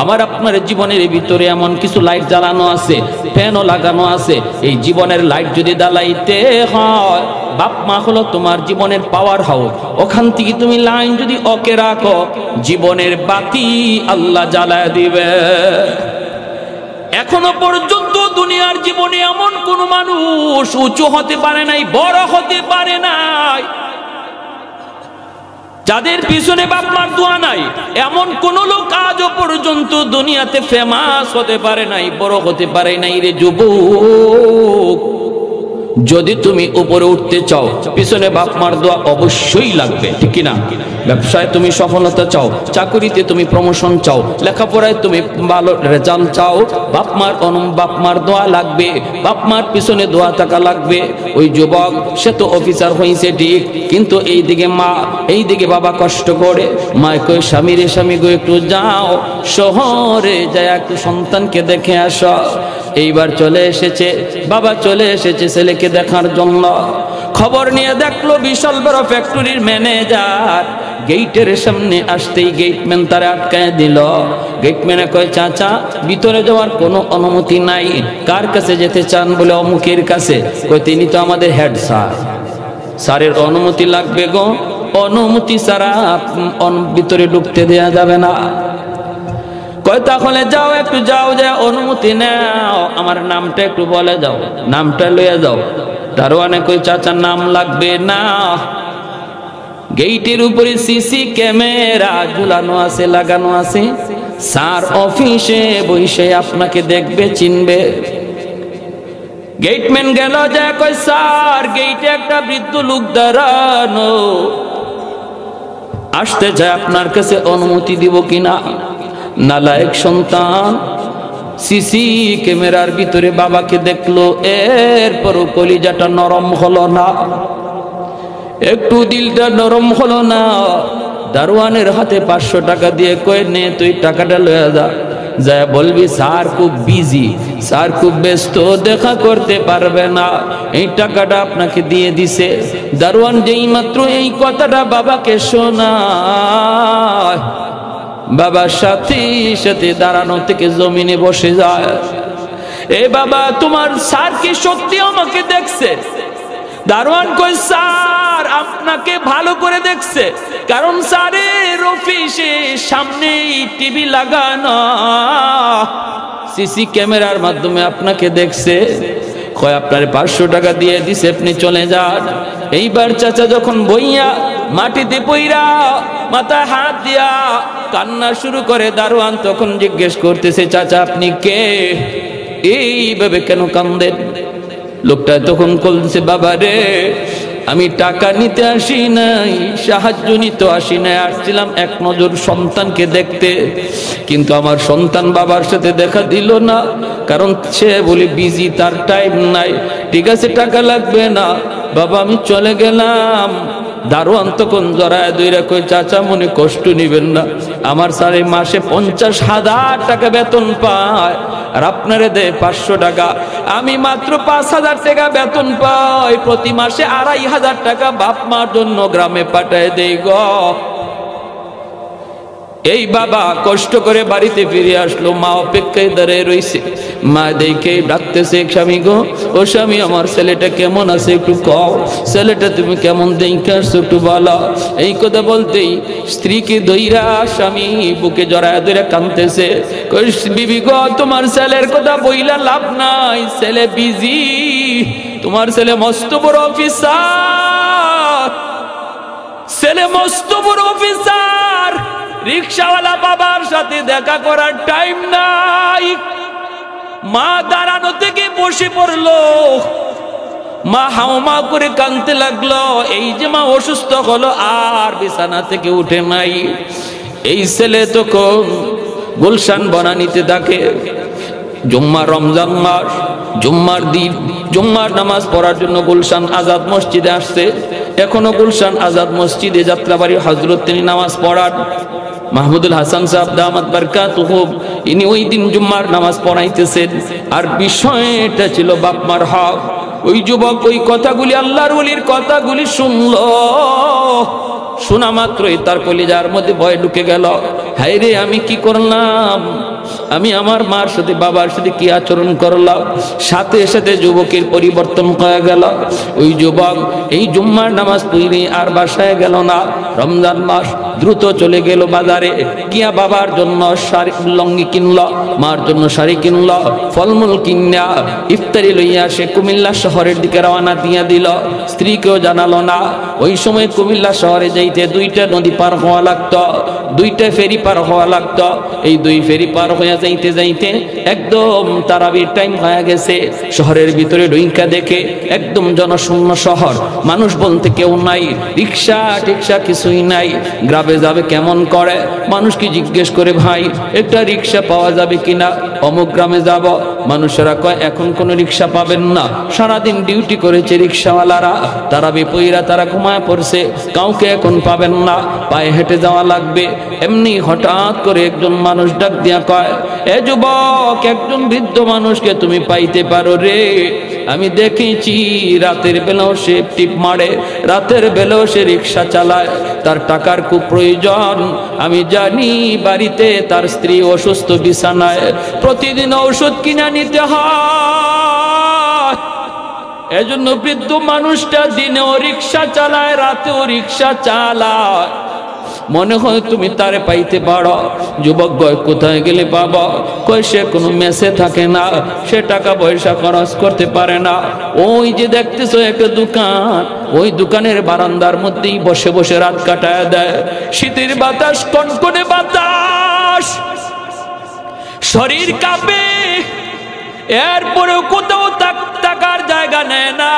S1: আমার আপনার জীবনের ভিতরে এমন কিছু লাইট জ্বালানো আছে, ফ্যানও লাগানো আছে। এই জীবনের লাইট যদি জ্বালাইতে হয়, বাপ মা হলো তোমার জীবনের পাওয়ার হাউস। ওখান থেকে তুমি লাইন যদি ওকে রাখো, জীবনের বাতি আল্লাহ জ্বালায় দিবে। এখনো পর্যন্ত দুনিয়ার জীবনে এমন কোন মানুষ উঁচু হতে পারে নাই, বড় হতে পারে নাই, যাদের পিছনে বাপ মার দোয়া নাই। এমন কোন লোক আজও পর্যন্ত দুনিয়াতে ফেমাস হতে পারে নাই, বড় হতে পারে নাই। রে যুবক, যদি তুমি উপরে উঠতে চাও, পিছনে বাপ মার দোয়া অবশ্যই লাগবে, ঠিক কিনা? ব্যবসায় তুমি সফলতা চাও, চাকরিতে তুমি প্রমোশন চাও, লেখাপড়ায় তুমি ভালো রেজাল্ট চাও, বাপ মার দোয়া লাগবে, বাপ মার পিছনে দোয়া থাকা লাগবে। ওই যুবক সে তো অফিসার হয়েছে ঠিক, কিন্তু এইদিকে মা, এইদিকে বাবা কষ্ট করে। মায় কই, স্বামী গো একটু যাও শহরে, যায় একটু সন্তানকে দেখে আসো। এইবার চলে এসেছে বাবা, চলে এসেছে ছেলেকে দেখার জন্য। খবর নিয়ে দেখলো বিশাল বড় ফ্যাক্টরির ম্যানেজার। গেটের সামনে আসতেই গেটম্যান তারা আটকায় দিল। গেটম্যানে কয়, চাচা ভিতরে যাওয়ার কোনো অনুমতি নাই। কার কাছে যেতে চান? বলে অমুকের কাছে। কয়, তিনি তো আমাদের হেড স্যার, স্যারের অনুমতি লাগবে গো। অনুমতি ছাড়া ভিতরে ঢুকতে দেয়া যাবে না। কয়, তাহলে যাও, একটু যাও, যা অনুমতি নাও, আমার নামটা একটু বলে যাও, নামটা লইয়া যাও। দারোয়ানে কই, চাচা নাম লাগবে না, গেটের উপরে সিসি ক্যামেরা ঝুলানো আছে, লাগানো আছে, স্যার অফিসে বসে আপনাকে দেখবে, চিনবে। গেটম্যান গেল, যা কই, স্যার গেটে একটা বৃদ্ধ লোক দাঁড়ানো, আসতে চায়, আপনার কাছে অনুমতি দিব কিনা? নালায়েক সন্তান সিসি ক্যামেরার ভিতরে বাবাকে দেখলো, এরপরও কলিজাটা নরম হলো না, একটু দিলটা নরম হলো না। দারোয়ানের হাতে 500 টাকা দিয়ে কয়ে, নে তুই টাকাটা লয়ে যা, যা বলবি স্যার খুব বিজি, স্যার খুব ব্যস্ত, দেখা করতে পারবে না, এই টাকাটা আপনাকে দিয়ে দিছে। দারোয়ান যেই মাত্র এই কথাটা বাবাকে শোনায়, বাবার সাথে সাথে দাঁড়ানো থেকে জমিনে বসে যায়। এ বাবা তোমার স্যার কি সত্যি আমাকে দেখছে? দারোয়ান কই স্যার আপনাকে ভালো করে দেখছে, কারণ স্যারের অফিসে সামনেই টিভি লাগানো, সিসি ক্যামেরার মাধ্যমে আপনাকে দেখছে। কয় আপনার 500 টাকা দিয়ে দিছে, আপনি চলে যান। এইবার চাচা যখন বইয়া মাটিতে পইরা মাথায় হাত দিয়া কান্না শুরু করে, দারোয়ান তখন জিজ্ঞেস করতেছে চাচা আপনি কে, এইভাবে কেন কান্দেন? লোকটা তখন বলছে বাবা রে, আমি টাকা নিতে আসি নাই, সাহায্য নিতে আসি নাই, আসছিলাম এক নজর সন্তানকে দেখতে, কিন্তু আমার সন্তান বাবার সাথে দেখা দিল না, কারণ সে বলে বিজি, তার টাইম নাই। ঠিক আছে টাকা লাগবে না বাবা, আমি চলে গেলাম। দারোয়ান তখন জড়ায় দইরা কই চাচা মনে কষ্ট নিবেন না, আমার স্যার মাসে 50,000 টাকা বেতন পায়, আর আপনারে দেয় 500 টাকা। আমি মাত্র 5,000 টাকা বেতন পাই, প্রতি মাসে 2,500 টাকা বাপ মার জন্য গ্রামে পাঠায় দেই গো। এই বাবা কষ্ট করে বাড়িতে ফিরে আসলো, মা অপেক্ষায় দাঁড়িয়ে রইছে। মা দেখে ডাকতেছে স্বামী গো, ও স্বামী আমার ছেলেটা কেমন আছে একটু কও, ছেলেটা তুমি কেমন দেখে আসছো একটু বলো। এই কথা বলতেই স্ত্রীকে দইরা স্বামী বুকে জড়ায় ধরে কাঁদতেছে, বিবি গো তোমার ছেলের কথা বইলা লাভ নাই, ছেলে বিজি, তোমার ছেলে মস্ত বড় অফিসার, ছেলে মস্ত বড় অফিসার, রিক্সাওয়ালা বাবার সাথে দেখা করার টাইম নাই। মা দাঁড়ানো থেকে বসে পড়লো, মা হাওমা করে কাঁদতে লাগলো। এই যে মা অসুস্থ হলো, আর বিছানা থেকে উঠে নাই। এই ছেলে তখন গুলশান বনানীতে থাকে। জুম্মার রমজান মাস, জুম্মার দিন জুম্মার নামাজ পড়ার জন্য গুলশান আজাদ মসজিদে আসছে। এখনো গুলশান আজাদ মসজিদে যাত্রাবাড়ি হযরত তিনি নামাজ পড়ান। মাহমুদুল হাসান সাহেব দামাত বারকাতুহু ইনি ওই দিন জুম্মার নামাজ পড়াইতেছেন, আর বিষয়টা ছিল বাপ মার হক। ওই যুবক ওই কথাগুলি, আল্লাহর ওলির কথাগুলি শুনলো, শোনা মাত্রই তার কলিজার মধ্যে ভয় ঢুকে গেল। হায় রে আমি কি করলাম, আমি আমার মার সাথে বাবার সাথে কি আচরণ করলাম। সাথে সাথে যুবকের পরিবর্তন হয়ে গেল। ওই যুবক এই জুম্মার নামাজ পড়ে আর বাসায় গেল না। রমজান মাস, দ্রুত চলে গেল বাজারে, গিয়া বাবার জন্য শাড়ি লঙ্গি কিনল, মার জন্য শাড়ি কিনল, ফলমূল কিনা ইফতারি লইয়া সে কুমিল্লা শহরের দিকে রওনা দিয়া দিল। স্ত্রীকেও জানালো না। ওই সময় কুমিল্লা শহরে যাইতে 2টা নদী পার হওয়া লাগতো, 2টা ফেরি পার হওয়া লাগতো। এই 2 ফেরি পার হয়ে যাইতে যাইতে একদম তারাবির টাইম হয়ে গেছে। শহরের ভিতরে ঢুইকা দেখে একদম জনশূন্য শহর, মানুষ বলতে কেউ নাই, রিক্সা টিক্সা কিছুই নাই। গ্রামে যাবে কেমন করে, মানুষকে জিজ্ঞেস করে ভাই একটা রিক্সা পাওয়া যাবে কিনা, অমুক গ্রামে যাব। মানুষেরা কয় এখন কোনো রিক্সা পাবেন না, সারাদিন ডিউটি করেছে রিক্সাওয়ালারা, তারাবি পইরা তারা ঘুমায় পড়ছে, কাউকে এখন পাবেন না, পায়ে হেঁটে যাওয়া লাগবে। এমনি হঠাৎ করে একজন মানুষ ডাক দিয়া কয়, এ যুবক, একজন বৃদ্ধ মানুষকে তুমি পাইতে পারো রে? আমি দেখেছি রাতের বেলাও সে টিপ মারে, রাতের বেলাও সে রিক্সা চালায়, তার টাকার খুব প্রয়োজন। আমি জানি বাড়িতে তার স্ত্রী অসুস্থ, বিছানায়, প্রতিদিন ঔষধ কিনা নিতে হয়। এজন্য বৃদ্ধ মানুষটা দিনেও রিক্সা চালায়, রাতেও রিক্সা চালায়। মনে হয় তুমি তারে পাইতে পারো। যুবক কয় কোথায় গেলে পাবো? কয় সে কোনো মেসে থাকে না, সে টাকা পয়সা খরচ করতে পারে না। ওই যে দেখতেছো একটা দোকান, ওই দোকানের বারান্দার মধ্যেই বসে বসে রাত কাটায় দেয়। শীতের বাতাস, কনকনে বাতাস, শরীর কাঁপে, এরপরেও কোথাও থাকার জায়গা নেয় না।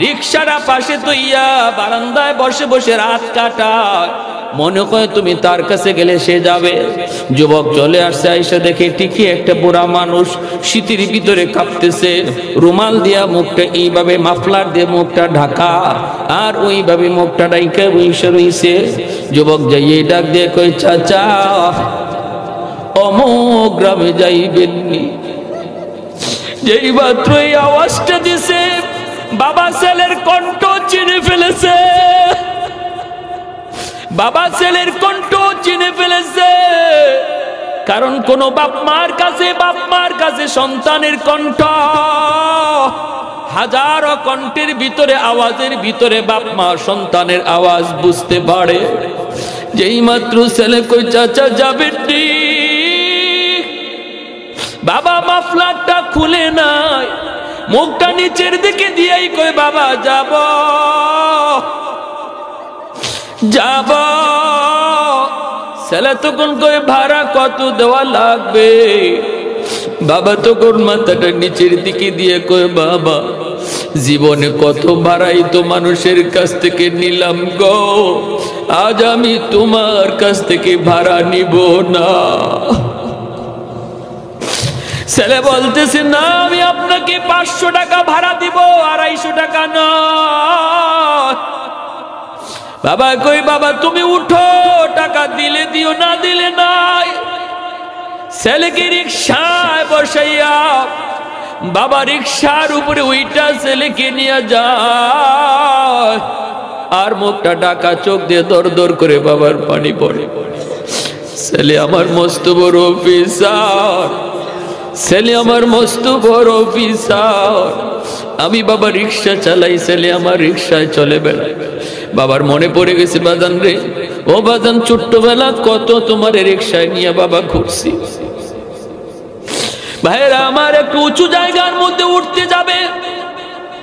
S1: রিক্সাটা পাশে তৈয়া বারান্দায় বসে বসে রাত কাটায়। মনে হয় তুমি তার কাছে গেলে সে যাবে। যুবক চলে আসছে, আইসা দেখে ঠিকই একটা বুড়া মানুষ শীতের ভিতরে কাঁপতেছে, রুমাল দিয়া মুখটা এইভাবে, মাফলার দিয়ে মুখটা ঢাকা, আর ওইভাবে মুখটা ডাইকা বসে রইছে। যুবক যাইয়ে ডাক দিয়ে কই, চাচা অমুক গ্রামে যাইবেননি? যেই মাত্র এই আওয়াজটা দিছে, বাবা ছেলের কণ্ঠ চিনে ফেলেছে, বাবা ছেলের কণ্ঠ চিনে ফেলেছে। কারণ কোন বাপ মার কাছে সন্তানের কণ্ঠ হাজারো কণ্ঠের ভিতরে, আওয়াজের ভিতরে বাপ মা সন্তানের আওয়াজ বুঝতে পারে। যেই মাত্র ছেলে কই চাচা যাবে, বাবা মাফলারটা খুলে নাই, মুখটা নিচের দিকে দিয়েই কই বাবা যাব যাব। ছেলে তখন কই ভাড়া কত দেওয়া লাগবে? বাবা তখন মাথাটা নিচের দিকে দিয়ে কই বাবা জীবনে কত ভাড়াই তো মানুষের কাছ থেকে নিলাম গো, আজ আমি তোমার কাছ থেকে ভাড়া নিব না। ছেলে বলতেছে না, আমি আপনাকে 500 টাকা ভাড়া দিব, 250 টাকা না। বাবা কই বাবা তুমি উঠো, টাকা দিলে দিও, না দিলে নাই। ছেলেকে রিকশায় বসাইয়া বাবা রিকশার উপরে ওইটা ছেলেকে নিয়ে যায়, আর মুখটা ঢাকা, চোখ দিয়ে দর দর করে বাবার পানি পড়ে। ছেলে আমার মস্ত বড় অফিসার, ছেলে আমার মস্ত বড় অফিসার, আমি বাবা রিকশা চালাই, ছেলে আমার রিকশায় চলে বেড়ায়। বাবার মনে পড়ে গেছে বাজান রে, ও বাজান ছোট্টবেলা কত তোমার রিকশায় নিয়ে বাবা ঘুরছি। ভাইরা আমার একটু উঁচু জায়গার মধ্যে উঠতে যাবে,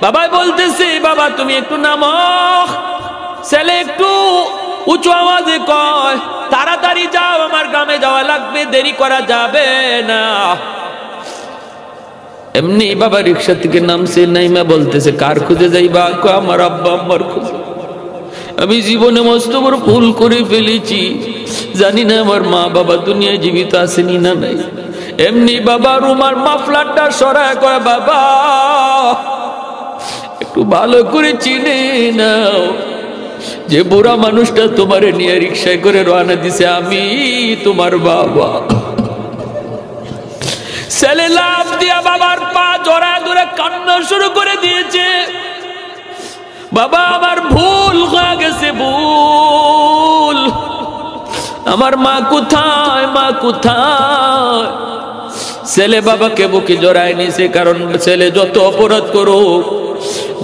S1: বাবা বলতেছে বাবা তুমি একটু নামো। ছেলে একটু উঁচু আওয়াজে কয় তাড়াতাড়ি যাও, আমার গ্রামে যাওয়া লাগবে, দেরি করা যাবে না। এমনি বাবা রিকশা থেকে নামছে, নাইমা বলতেছে কার খুঁজে যাইবা? আমার আব্বা আম্মার খুঁজে। আমি জীবনে মস্ত বড় ভুল করে ফেলেছি, জানি না আমার মা বাবা দুনিয়ায় জীবিত আছেনি না নাই। এমনি বাবা রুমার মাফলারটা সরায় কয় বাবা একটু ভালো করে চিনে নাও, যে বুড়া মানুষটা তোমারে নিয়ে রিকশায় করে রওনা দিছে আমি তোমার বাবা। ছেলে লাফ দিয়া বাবার পা জড়া ধরে কান্না শুরু করে দিয়েছে। বাবা আমার ভুল হয়ে গেছে, ভুল, আমার মা কোথায়, মা কোথায়? ছেলে বাবাকে বুকে জড়ায় নিছে, কারণ ছেলে যত অপরাধ করুক,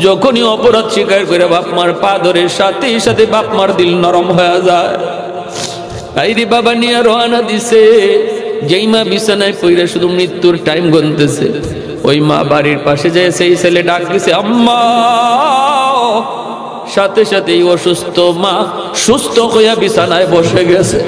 S1: যখনই অপরাধ স্বীকার করে বাপ মার পা ধরে সাথে সাথে বাপ মার দিল নরম হয়ে যায়। আইরে বাবা নিয়ে রওনা দিছে। যেই মা বিছানায় পড়ে শুধু মৃত্যুর টাইম গুনতেছে, ওই মা বাড়ির পাশে যায়, সেই ছেলে ডাক দিছে আম্মা। সাথে সাথে অসুস্থ মা সুস্থ হইয়া বিছানায় বসে গেছে।